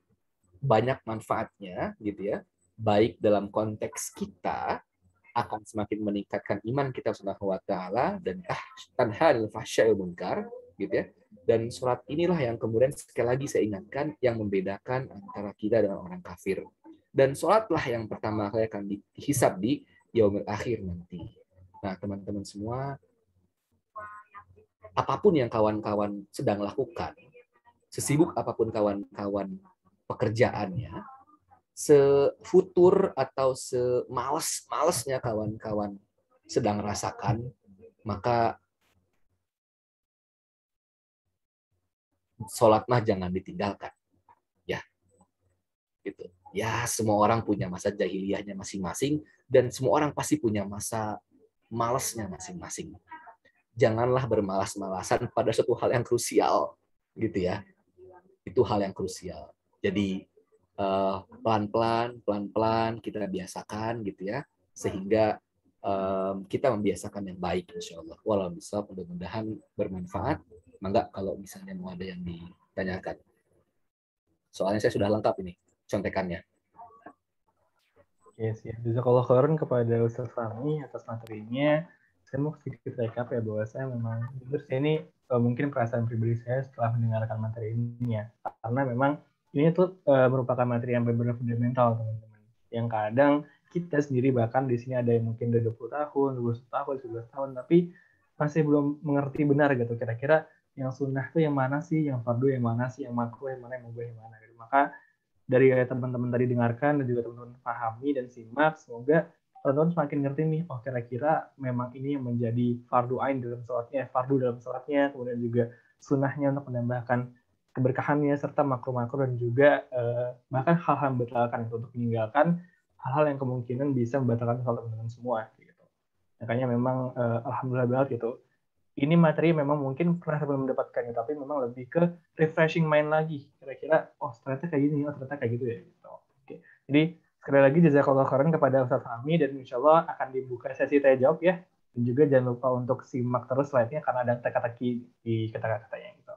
banyak manfaatnya, gitu ya, baik dalam konteks kita akan semakin meningkatkan iman kita subhanahu wa ta'ala, dan tanha anil fahsya'i wal munkar, gitu ya. Dan sholat inilah yang kemudian sekali lagi saya ingatkan yang membedakan antara kita dengan orang kafir. Dan sholatlah yang pertama kali akan dihisab di yaumil akhir nanti. Nah, teman-teman semua, apapun yang kawan-kawan sedang lakukan, sesibuk apapun kawan-kawan pekerjaannya, sefutur atau semalas-malasnya kawan-kawan sedang rasakan, maka sholat mah jangan ditinggalkan. Ya, gitu. Ya, semua orang punya masa jahiliyahnya masing-masing, dan semua orang pasti punya masa malasnya masing-masing. Janganlah bermalas-malasan pada suatu hal yang krusial, gitu ya. Itu hal yang krusial. Jadi pelan-pelan kita biasakan, gitu ya, sehingga kita membiasakan yang baik, insya Allah. Walau bisa, mudah-mudahan bermanfaat. Mangga kalau misalnya mau ada yang ditanyakan. Soalnya saya sudah lengkap ini contekannya. Oke, siap. Jazakallah khairan kepada Ustaz Fahmi atas materinya. Saya mau sedikit recap ya, bahwa saya memang jujur saya ini mungkin perasaan pribadi saya setelah mendengarkan materi ini ya. Karena memang ini tuh merupakan materi yang benar-benar fundamental, teman-teman. Yang kadang kita sendiri bahkan di sini ada yang mungkin udah 20 tahun, 21 tahun, 11 tahun, tapi masih belum mengerti benar gitu. Kira-kira yang sunnah tuh yang mana sih, yang fardu yang mana sih, yang makruh yang mana, yang mubah yang mana gitu. Maka dari teman-teman tadi dengarkan dan juga teman-teman pahami dan simak, semoga teman-teman semakin ngerti nih, oh kira-kira memang ini yang menjadi fardu ain dalam sholatnya, fardu dalam sholatnya, kemudian juga sunnahnya untuk menambahkan keberkahannya, serta makruh-makruh, dan juga bahkan hal-hal membatalkan itu, untuk meninggalkan hal-hal yang kemungkinan bisa membatalkan sholat teman-teman semua. Gitu. Makanya memang alhamdulillah banget gitu. Ini materi memang mungkin pernah sebelum mendapatkannya, tapi memang lebih ke refreshing mind lagi. Kira-kira, oh ternyata kayak gini, oh ternyata kayak gitu ya. Gitu. Oke. Jadi sekali lagi jazakallah khairan kepada Ustaz Fahmi, dan insya Allah akan dibuka sesi tanya jawab ya. Dan juga jangan lupa untuk simak terus slide-nya karena ada teka-teki di kata-katanya gitu.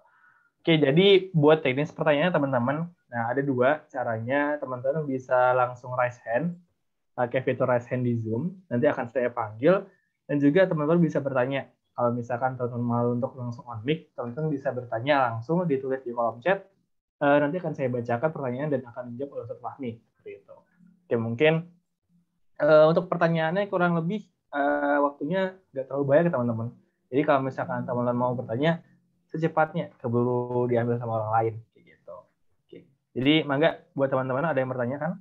Oke, jadi buat teknis pertanyaannya teman-teman, nah ada dua caranya. Teman-teman bisa langsung raise hand, pakai fitur raise hand di Zoom, nanti akan saya panggil, dan juga teman-teman bisa bertanya. Kalau misalkan teman-teman mau untuk langsung on mic, teman-teman bisa bertanya langsung, ditulis di kolom chat, nanti akan saya bacakan pertanyaan dan akan dijawab oleh Ustaz Fahmi. Gitu. Oke, mungkin untuk pertanyaannya kurang lebih waktunya nggak terlalu banyak teman-teman. Jadi kalau misalkan teman-teman mau bertanya, secepatnya keburu diambil sama orang lain. Gitu. Oke. Jadi mangga buat teman-teman ada yang bertanya kan?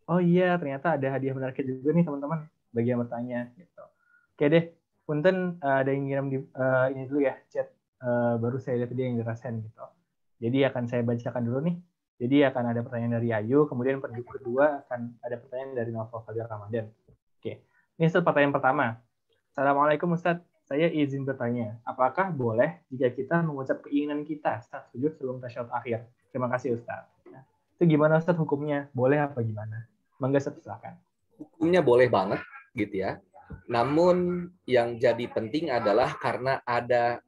Oh iya, ternyata ada hadiah menarik juga nih teman-teman bagi yang bertanya. Gitu. Oke deh, punten ada yang ngirim di ini dulu ya, chat. Baru saya lihat dia yang dirasain gitu. Jadi akan saya bacakan dulu nih. Jadi akan ada pertanyaan dari Ayu, kemudian kedua akan ada pertanyaan dari Novel Fajar Ramadan. Oke, ini pertanyaan pertama. Assalamualaikum Ustadz, saya izin bertanya, apakah boleh jika kita mengucap keinginan kita saat sujud sebelum tasyahud akhir? Terima kasih Ustadz. Itu gimana Ustadz hukumnya? Boleh apa gimana? Mangga Ustadz, silakan. Hukumnya boleh banget, gitu ya. Namun yang jadi penting adalah karena ada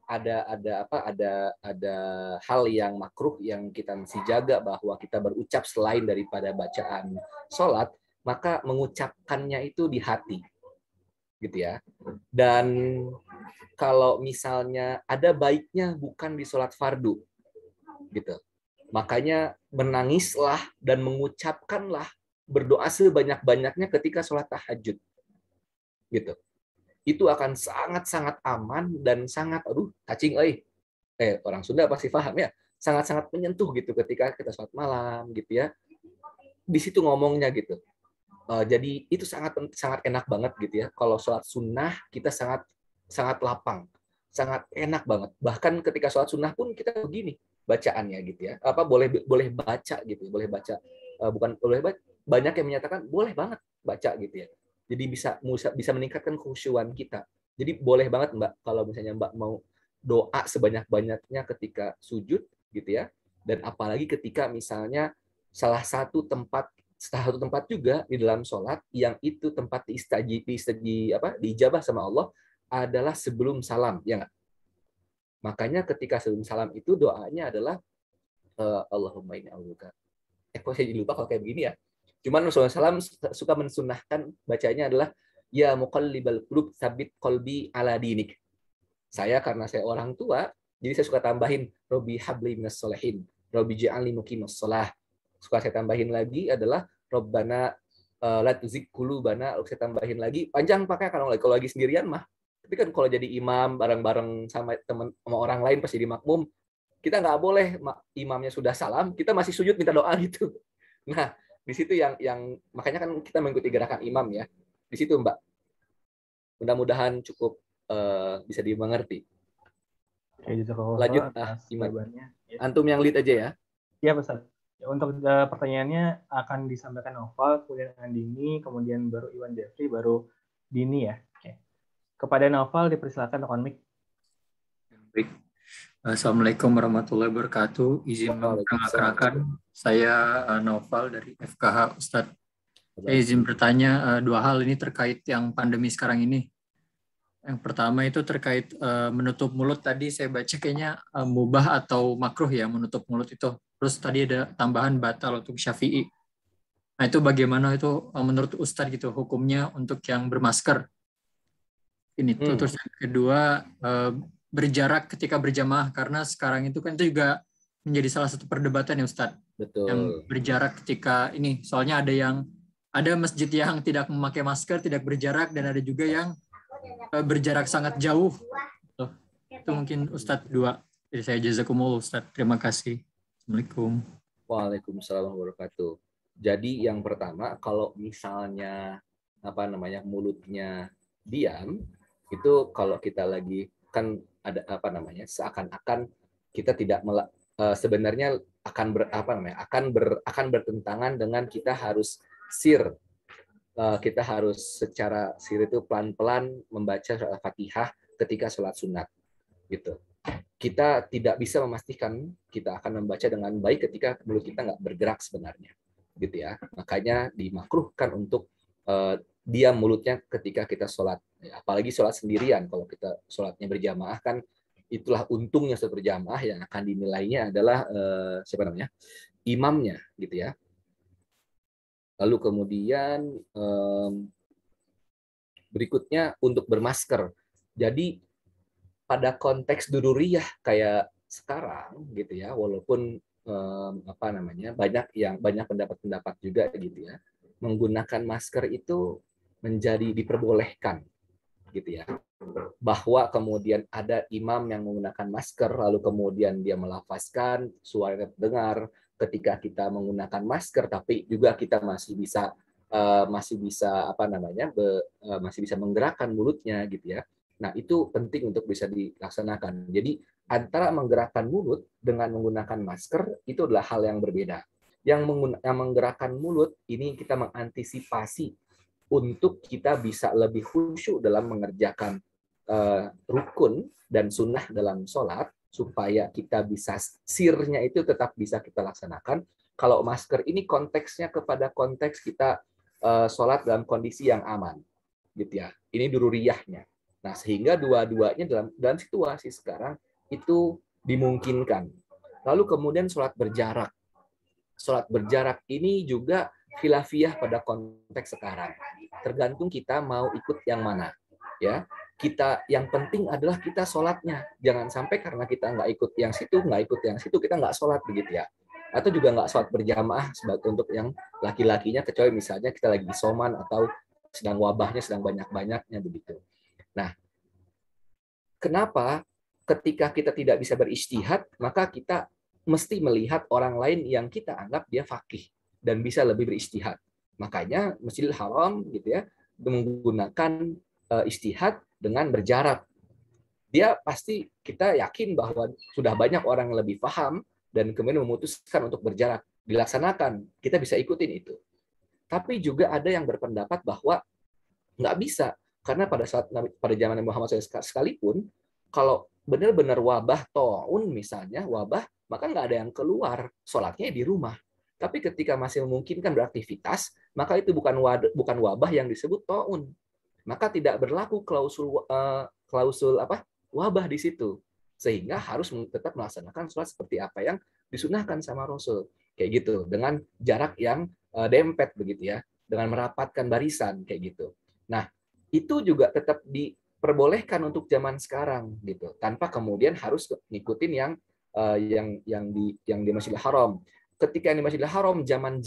hal yang makruh yang kita mesti jaga, bahwa kita berucap selain daripada bacaan sholat, maka mengucapkannya itu di hati, gitu ya. Dan kalau misalnya ada baiknya bukan di sholat fardu, gitu. Makanya menangislah dan mengucapkanlah, berdoa sebanyak-banyaknya ketika sholat tahajud, gitu. Itu akan sangat-sangat aman dan sangat cacing orang Sunda pasti paham ya, sangat-sangat menyentuh gitu ketika kita sholat malam, gitu ya, di situ ngomongnya gitu. Jadi itu sangat enak banget gitu ya. Kalau sholat sunnah kita sangat lapang, sangat enak banget. Bahkan ketika sholat sunnah pun kita begini bacaannya gitu ya. Boleh baca gitu, boleh baca, bukan boleh baca, banyak yang menyatakan boleh banget baca gitu ya. Jadi bisa meningkatkan khusyuan kita. Jadi boleh banget Mbak, kalau misalnya Mbak mau doa sebanyak-banyaknya ketika sujud gitu ya. Dan apalagi ketika misalnya salah satu tempat juga di dalam sholat yang itu tempat diijabah sama Allah adalah sebelum salam, ya nggak? Makanya ketika sebelum salam itu doanya adalah Allahumma inni a'udzubika. Kok saya jadi lupa kalau kayak begini ya. Cuman Rasulullah SAW suka mensunnahkan bacanya adalah ya muqallibal qulub tsabit qalbi ala dinik. Saya karena saya orang tua, jadi saya suka tambahin Robbi habli minas sholihin, Robbi ja'alni muqimas shalah. Suka saya tambahin lagi adalah Robbana la tuzigh qulubana, saya tambahin lagi panjang pakai kalau lagi sendirian mah. Tapi kan kalau jadi imam bareng-bareng sama teman sama orang lain pas jadi makmum, kita nggak boleh imamnya sudah salam, kita masih sujud minta doa gitu. Nah, di situ yang makanya kan kita mengikuti gerakan imam ya. Di situ Mbak. Mudah-mudahan cukup bisa dimengerti. Lanjut Iman. Antum yang lead aja ya. Iya, Ustaz. Ya, untuk pertanyaannya akan disampaikan Noval, kemudian Andini, kemudian baru Iwan Jeffrey, baru Dini ya. Oke. Kepada Noval dipersilakan on mic. Baik. Assalamualaikum warahmatullahi wabarakatuh. Izin memperkenalkan, saya Noval dari FKH Ustadz. Saya izin bertanya dua hal ini terkait yang pandemi sekarang ini. Yang pertama itu terkait menutup mulut, tadi saya baca kayaknya mubah atau makruh ya menutup mulut itu. Terus tadi ada tambahan batal untuk Syafi'i. Nah itu bagaimana itu menurut Ustadz gitu hukumnya untuk yang bermasker? Ini tuh. Terus yang kedua berjarak ketika berjamaah, karena sekarang itu kan itu juga menjadi salah satu perdebatan ya Ustadz. Betul. Yang berjarak ketika ini, soalnya ada masjid yang tidak memakai masker, tidak berjarak, dan ada juga yang berjarak sangat jauh. Itu mungkin Ustadz dua. Jadi saya jazakumullah Ustadz. Terima kasih. Assalamualaikum. Waalaikumsalam warahmatullahi wabarakatuh. Jadi yang pertama, kalau misalnya mulutnya diam, itu kalau kita lagi kan ada seakan-akan kita tidak sebenarnya akan bertentangan dengan kita harus sir. Kita harus secara sir itu pelan-pelan membaca surat Al-Fatihah ketika sholat sunat, gitu. Kita tidak bisa memastikan kita akan membaca dengan baik ketika mulut kita nggak bergerak sebenarnya, gitu ya. Makanya dimakruhkan untuk diam mulutnya ketika kita sholat, apalagi sholat sendirian. Kalau kita sholatnya berjamaah kan itulah untungnya sholat berjamaah, yang akan dinilainya adalah imamnya, gitu ya. Lalu kemudian berikutnya untuk bermasker. Jadi pada konteks dururiyah kayak sekarang gitu ya, walaupun banyak pendapat juga gitu ya, menggunakan masker itu menjadi diperbolehkan gitu ya. Bahwa kemudian ada imam yang menggunakan masker lalu kemudian dia melafazkan, suara terdengar ketika kita menggunakan masker, tapi juga kita masih bisa menggerakkan mulutnya gitu ya. Nah, itu penting untuk bisa dilaksanakan. Jadi antara menggerakkan mulut dengan menggunakan masker itu adalah hal yang berbeda. Yang menggerakkan mulut ini kita mengantisipasi untuk kita bisa lebih khusyuk dalam mengerjakan rukun dan sunnah dalam sholat, supaya kita bisa sirnya itu tetap bisa kita laksanakan. Kalau masker ini konteksnya kepada konteks kita sholat dalam kondisi yang aman, gitu ya. Ini dururiyahnya. Nah, sehingga dua-duanya dalam situasi sekarang itu dimungkinkan. Lalu kemudian sholat berjarak. Sholat berjarak ini juga khilafiyah pada konteks sekarang. Tergantung kita mau ikut yang mana, ya. Yang penting adalah kita sholatnya. Jangan sampai karena kita nggak ikut yang situ, kita nggak sholat begitu ya. Atau juga nggak sholat berjamaah sebagai untuk yang laki-lakinya, kecuali misalnya kita lagi isoman atau sedang wabahnya sedang banyak-banyaknya begitu. Nah, kenapa ketika kita tidak bisa berijtihad, maka kita mesti melihat orang lain yang kita anggap dia faqih dan bisa lebih berijtihad. Makanya Masjidil Haram gitu ya menggunakan ijtihad dengan berjarak. Dia pasti kita yakin bahwa sudah banyak orang yang lebih paham dan kemudian memutuskan untuk berjarak. Dilaksanakan, kita bisa ikutin itu. Tapi juga ada yang berpendapat bahwa nggak bisa, karena pada zaman Muhammad SAW sekalipun, kalau benar-benar wabah taun misalnya, maka nggak ada yang keluar, sholatnya di rumah. Tapi ketika masih memungkinkan beraktivitas, maka itu bukan wabah yang disebut taun. Maka tidak berlaku klausul wabah di situ. Sehingga harus tetap melaksanakan sholat seperti apa yang disunahkan sama Rasul. Kayak gitu, dengan jarak yang dempet begitu ya, dengan merapatkan barisan kayak gitu. Nah, itu juga tetap diperbolehkan untuk zaman sekarang gitu, tanpa kemudian harus ngikutin yang di Masjidil Haram. Ketika di Masjidil Haram zaman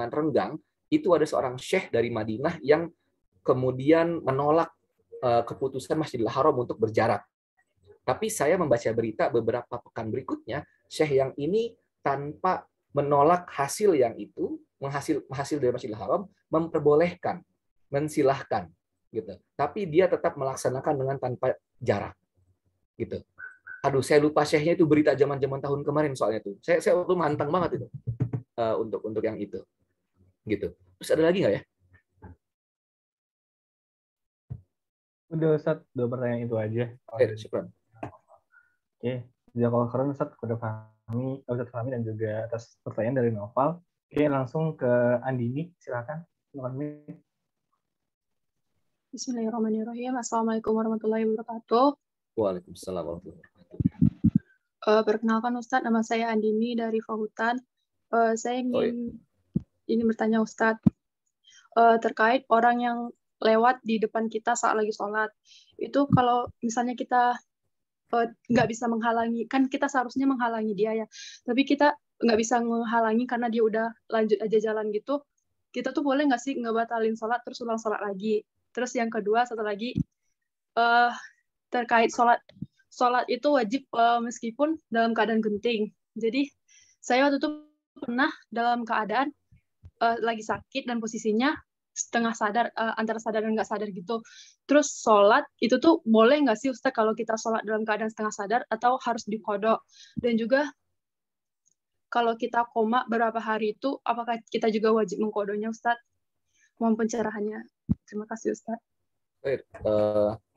renggang, itu ada seorang syekh dari Madinah yang kemudian menolak keputusan Masjidil Haram untuk berjarak. Tapi saya membaca berita beberapa pekan berikutnya, syekh yang ini tanpa menolak hasil yang itu, hasil dari Masjidil Haram, memperbolehkan, mensilahkan, gitu. Tapi dia tetap melaksanakan dengan tanpa jarak, gitu. Aduh, saya lupa syekhnya itu berita zaman tahun kemarin soalnya itu. Saya waktu mantang banget itu untuk yang itu, gitu. Terus ada lagi nggak ya? Udah Ustaz, dua pertanyaan itu aja. Syukran. Oke, jazakallahu khairan Ustaz kepada Ustaz Fahmi dan juga atas pertanyaan dari Noval. Oke, langsung ke Andini, silakan. Bismillahirrahmanirrahim. Assalamualaikum warahmatullahi wabarakatuh. Waalaikumsalam warahmatullahi wabarakatuh. Perkenalkan Ustadz, nama saya Andini dari Fahutan. Saya ingin bertanya Ustadz terkait orang yang lewat di depan kita saat lagi sholat. Itu kalau misalnya kita nggak bisa menghalangi, kan kita seharusnya menghalangi dia ya, tapi kita nggak bisa menghalangi karena dia udah lanjut aja jalan gitu, kita tuh boleh nggak sih ngebatalin sholat terus ulang sholat lagi? Terus yang kedua, satu lagi, terkait sholat itu wajib meskipun dalam keadaan genting. Jadi saya waktu itu pernah dalam keadaan lagi sakit dan posisinya setengah sadar, antara sadar dan nggak sadar gitu. Terus sholat itu tuh boleh nggak sih Ustaz kalau kita sholat dalam keadaan setengah sadar atau harus diqodho? Dan juga kalau kita koma berapa hari itu, apakah kita juga wajib mengqodhonya Ustaz? Mohon pencerahannya. Terima kasih Ustaz.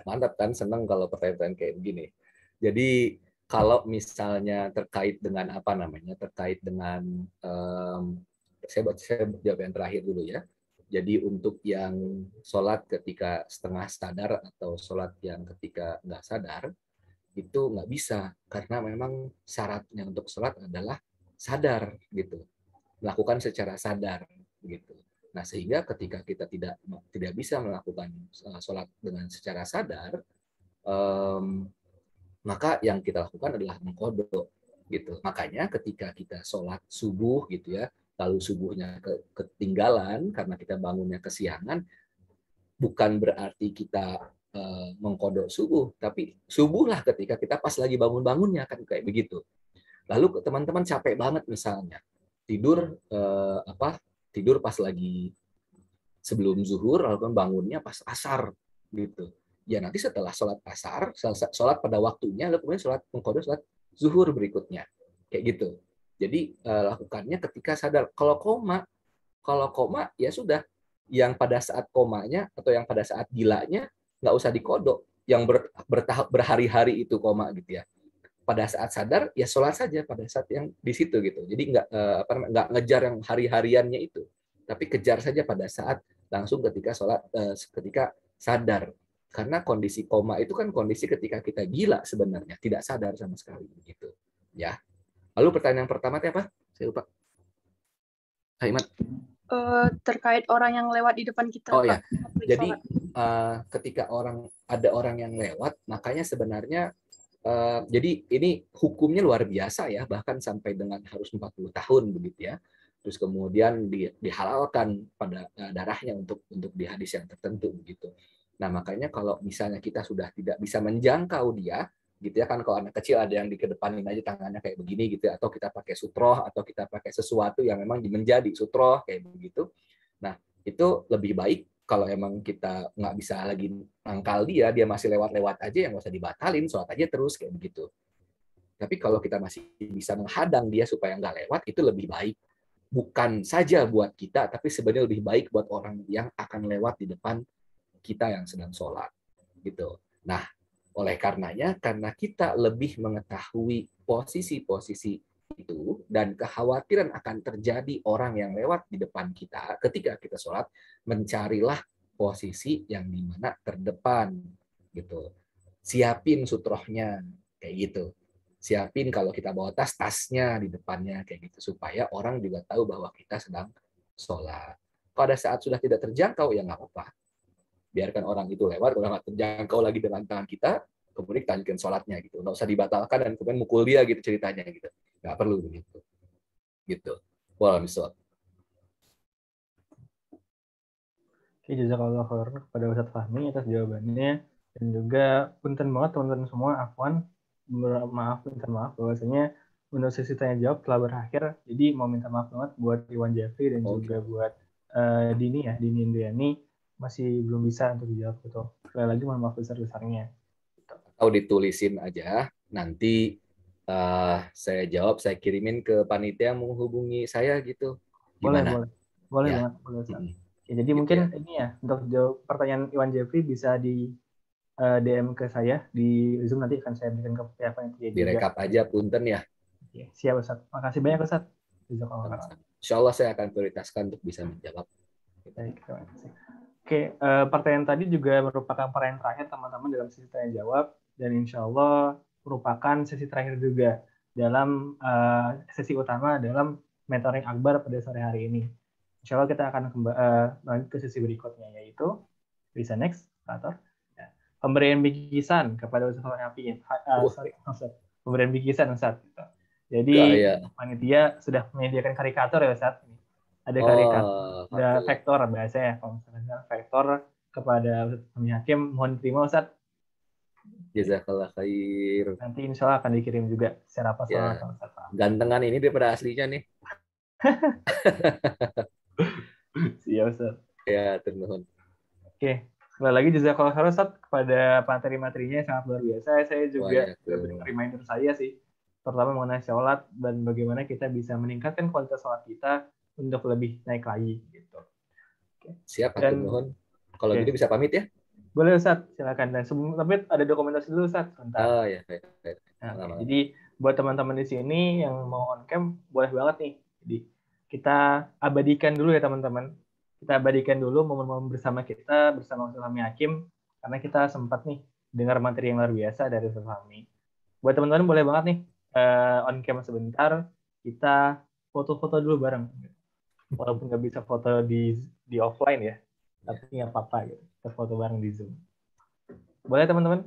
Mantap kan, senang kalau pertanyaan kayak begini. Jadi kalau misalnya terkait dengan terkait dengan saya jawab yang terakhir dulu ya. Jadi untuk yang sholat ketika setengah sadar atau sholat yang ketika nggak sadar, itu nggak bisa. Karena memang syaratnya untuk sholat adalah sadar, gitu. Melakukan secara sadar, gitu. Nah, sehingga ketika kita tidak bisa melakukan sholat dengan secara sadar, maka yang kita lakukan adalah mengqodho, gitu. Makanya ketika kita sholat subuh, gitu ya, lalu subuhnya ketinggalan karena kita bangunnya kesiangan, bukan berarti kita mengqodho subuh, tapi subuhlah ketika kita pas lagi bangunnya, kan kayak begitu. Lalu teman-teman capek banget misalnya tidur tidur pas lagi sebelum zuhur, lalu kan bangunnya pas asar, gitu. Ya nanti setelah sholat asar, sholat pada waktunya, lalu kemudian mengqodho sholat zuhur berikutnya, kayak gitu. Jadi lakukannya ketika sadar. Kalau koma ya sudah, yang pada saat komanya atau yang pada saat gilanya nggak usah diqodho, yang bertahap berhari-hari itu koma gitu ya. Pada saat sadar ya sholat saja pada saat yang di situ gitu. Jadi nggak ngejar yang hari-hariannya itu, tapi kejar saja pada saat langsung ketika sholat, ketika sadar. Karena kondisi koma itu kan kondisi ketika kita gila sebenarnya, tidak sadar sama sekali gitu. Ya. Lalu pertanyaan pertama apa? Saya lupa. Iman. Terkait orang yang lewat di depan kita. Oh ya. Jadi ketika ada orang yang lewat, makanya sebenarnya jadi ini hukumnya luar biasa ya, bahkan sampai dengan harus 40 tahun begitu ya. Terus kemudian dihalalkan pada darahnya untuk di hadis yang tertentu begitu. Nah, makanya kalau misalnya kita sudah tidak bisa menjangkau dia, gitu ya kan, kalau anak kecil ada yang dikedepanin aja tangannya kayak begini gitu, atau kita pakai sutroh, atau kita pakai sesuatu yang memang menjadi sutroh kayak begitu. Nah, itu lebih baik kalau emang kita nggak bisa lagi nangkal dia masih lewat-lewat aja, yang nggak usah dibatalin, sholat aja terus kayak begitu. Tapi kalau kita masih bisa menghadang dia supaya nggak lewat, itu lebih baik. Bukan saja buat kita, tapi sebenarnya lebih baik buat orang yang akan lewat di depan kita yang sedang sholat, gitu. Nah, oleh karenanya, karena kita lebih mengetahui posisi-posisi itu dan kekhawatiran akan terjadi orang yang lewat di depan kita ketika kita sholat, mencarilah posisi yang dimana terdepan gitu. Siapin sutrohnya kayak gitu. Siapin kalau kita bawa tasnya di depannya kayak gitu supaya orang juga tahu bahwa kita sedang sholat. Pada saat sudah tidak terjangkau ya nggak apa-apa. Biarkan orang itu lewat, kalau nggak terjangkau lagi dengan tangan kita, kemudian kita lanjutkan sholatnya gitu. Nggak usah dibatalkan dan kemudian mukul dia gitu ceritanya gitu. Nggak perlu begitu. Gitu. Wallahu a'lam. Oke, jazakallah khairan kepada Ustadz Fahmi atas jawabannya, dan juga punten banget teman-teman semua, afwan, minta maaf bahwasanya untuk sesi tanya jawab telah berakhir. Jadi mau minta maaf banget buat Iwan Jeffrey dan juga buat Dini Indriani masih belum bisa untuk dijawab gitu. Sekali lagi mohon maaf besar-besarnya. Atau ditulisin aja, nanti saya jawab, saya kirimin ke panitia menghubungi saya gitu. Gimana? Boleh ya. Banget, boleh Ustaz. Ya, jadi gitu mungkin ya. Ini ya, untuk jawab pertanyaan Iwan Jeffrey bisa di DM ke saya di Zoom, nanti akan saya berikan ke pihak panitia juga. Direkap aja punten ya. Oke, siap Ustaz. Makasih banyak Ustaz. Insya Allah saya akan prioritaskan untuk bisa menjawab. Baik, terima kasih. Oke, pertanyaan tadi juga merupakan pertanyaan terakhir teman-teman dalam sesi tanya jawab, dan insya Allah merupakan sesi terakhir juga dalam sesi utama dalam mentoring akbar pada sore hari ini. Insya Allah kita akan lanjut ke sesi berikutnya, yaitu bisa next, Operator. Ya. Pemberian bikisan kepada Ustaz Hafiz. Pemberian bikisan Ustaz. Jadi panitia sudah menyediakan karikatur ya Ustaz. Ada karikatur, ada vektor biasanya. Kalau misalnya vektor kepada Ustaz Hakim, mohon terima Ustaz. Jazakallah khair. Nanti insya Allah akan dikirim juga secara personal. Ya. Gantengan ini daripada aslinya nih. Siap Ustaz. Ya, ternuhun. Oke. Sekali lagi jazakallah khairan Ustaz kepada materi-materinya yang sangat luar biasa. Saya juga berikan reminder saya sih, terutama mengenai sholat dan bagaimana kita bisa meningkatkan kualitas sholat kita untuk lebih naik lagi gitu. Oke. Siap, ternuhun. Kalau gitu bisa pamit ya? Boleh Ustaz, silakan. Dan sebelum tapi ada dokumentasi dulu Ustaz. Bentar. Oh ya, baik. Nah, jadi buat teman-teman di sini yang mau on cam boleh banget nih. Jadi kita abadikan dulu ya teman-teman. Kita abadikan dulu momen-momen bersama kita, bersama Ustaz Fahmi Hakim, karena kita sempat nih dengar materi yang luar biasa dari Ustaz Fahmi. Buat teman-teman boleh banget nih on cam sebentar, kita foto-foto dulu bareng. Walaupun nggak bisa foto di offline ya, tapi nggak apa-apa gitu. Kita foto bareng di Zoom. Boleh teman-teman?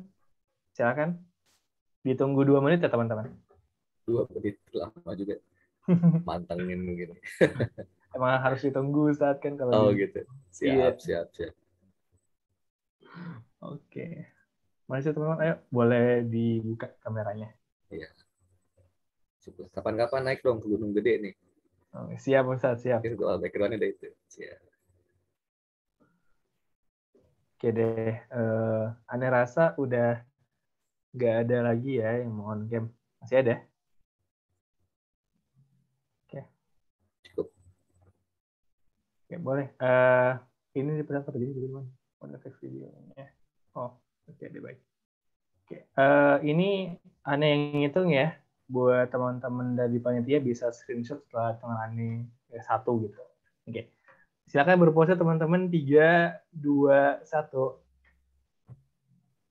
Silakan. Ditunggu 2 menit ya teman-teman. 2 menit lama juga. Mantengin mungkin. Emang harus ditunggu saat kan kalau gitu. Siap. Oke. Masih teman-teman, ayo boleh dibuka kameranya. Iya. Kapan-kapan naik dong ke Gunung Gede nih. Oh, siap Ustaz, siap. Background-nya udah itu. Siap. Oke deh. Aneh rasa udah nggak ada lagi ya yang mau on cam. Masih ada? Oke, boleh. Ini diperlihatkan jadi gimana? Efek videonya. Oh, oke, deh baik. Oke, ini Ane yang ngitung ya. Buat teman-teman dari panitia bisa screenshot setelah tangan Ane 1 gitu. Oke. Silakan berpose teman-teman. 3, 2, 1.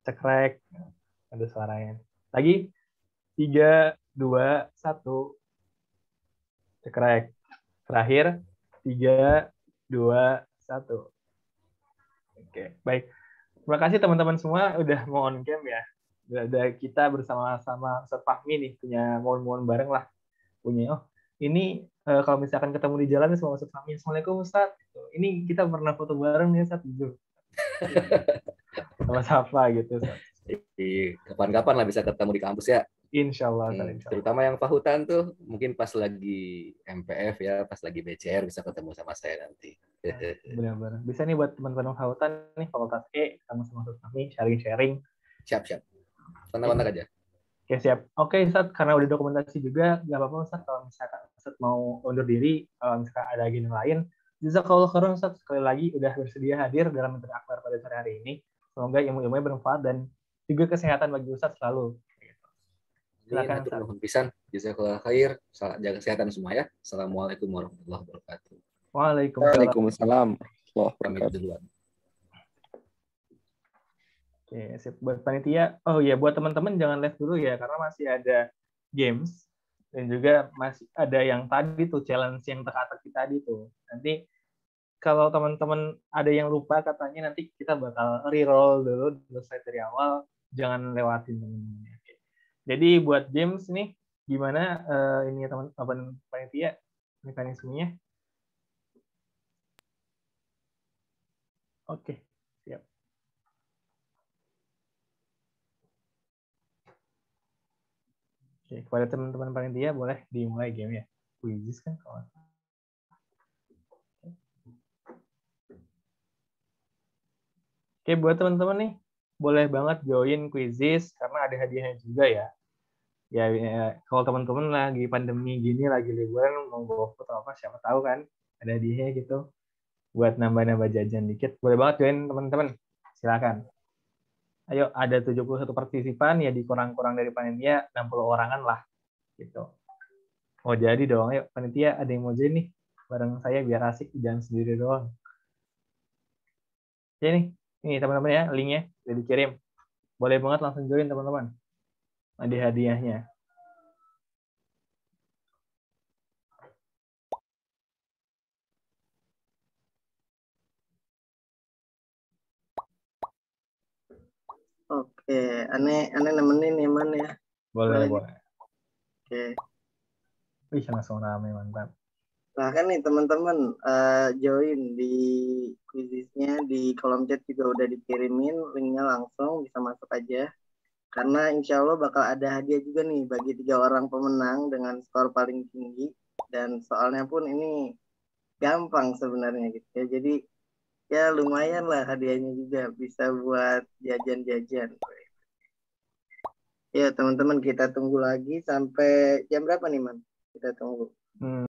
Cekrek. Ada suaranya. Lagi. 3, 2, 1. Cekrek. Terakhir. 3, 2, 1. Oke, baik. Terima kasih teman-teman semua udah mau on cam ya. Udah kita bersama-sama Ustaz Fahmi nih punya momen-momen bareng lah. Punya ini kalau misalkan ketemu di jalan sama Ustaz Fahmi, Assalamualaikum Ustaz. Ini kita pernah foto bareng nih Ustaz. Sama Safa gitu Ustaz. Kapan-kapan lah bisa ketemu di kampus ya. Insya Allah. Terutama yang Fahutan tuh mungkin pas lagi MPF ya, pas lagi BCR bisa ketemu sama saya nanti. Benar-benar. Bisa nih buat teman-teman Fahutan nih, Fakultas E, sama-sama kami sharing-sharing. Siap. Kontak-kontak aja. Oke, siap. Oke, Ustaz, karena udah dokumentasi juga, nggak apa-apa Ustaz kalau misalkan Ustaz mau undur diri, kalau misalkan ada agenda lain. Jazakallah khairan Ustaz, sekali lagi udah bersedia hadir dalam mentoring akbar pada sore hari ini. Semoga ilmu-ilmunya bermanfaat dan juga kesehatan bagi Ustaz selalu. Silakan, Atur Ustaz. nuhun pisan. Jazakallahu khair. Jaga kesehatan semua ya. Assalamualaikum warahmatullahi wabarakatuh. Waalaikumsalam. Waalaikumsalam. Pamit duluan. Oke, sip. Buat panitia, oh ya buat teman-teman jangan live dulu ya, karena masih ada games dan juga masih ada yang tadi tuh challenge yang teka-teki tadi tuh. Nanti kalau teman-teman ada yang lupa katanya nanti kita bakal reroll dulu slide dari awal, jangan lewatin teman-teman. Oke. Jadi buat games nih gimana ini teman-teman panitia mekanismenya? Oke, siap. Oke, kepada teman-teman panitia boleh dimulai game ya. Quizzes kan kawan. Oke, buat teman-teman nih boleh banget join quizzes karena ada hadiahnya juga ya. Ya, kalau teman-teman lagi pandemi gini, lagi liburan mau bawa foto apa, siapa tahu kan ada hadiahnya gitu. Buat nambah-nambah jajan dikit, boleh banget join teman-teman. Silakan. Ayo, ada 71 partisipan ya, dikurang-kurang dari panitia 60 orangan lah gitu. Oh jadi dong, ayo panitia ada yang mau join nih bareng saya biar asik, jangan sendiri doang. Oke nih, ini teman-teman ya, linknya udah dikirim. Boleh banget langsung join teman-teman. Ada hadiahnya. Oke, aneh nemenin ya Man ya. Boleh. Oke. Wih, langsung rame, mantap. Nah kan nih teman-teman join di quizisnya di kolom chat juga udah dikirimin linknya, langsung bisa masuk aja. Karena insya Allah bakal ada hadiah juga nih bagi 3 orang pemenang dengan skor paling tinggi. Dan soalnya pun ini gampang sebenarnya gitu ya. Jadi ya lumayan lah hadiahnya juga, bisa buat jajan-jajan. Ya teman-teman kita tunggu lagi sampai jam berapa nih Man? Kita tunggu.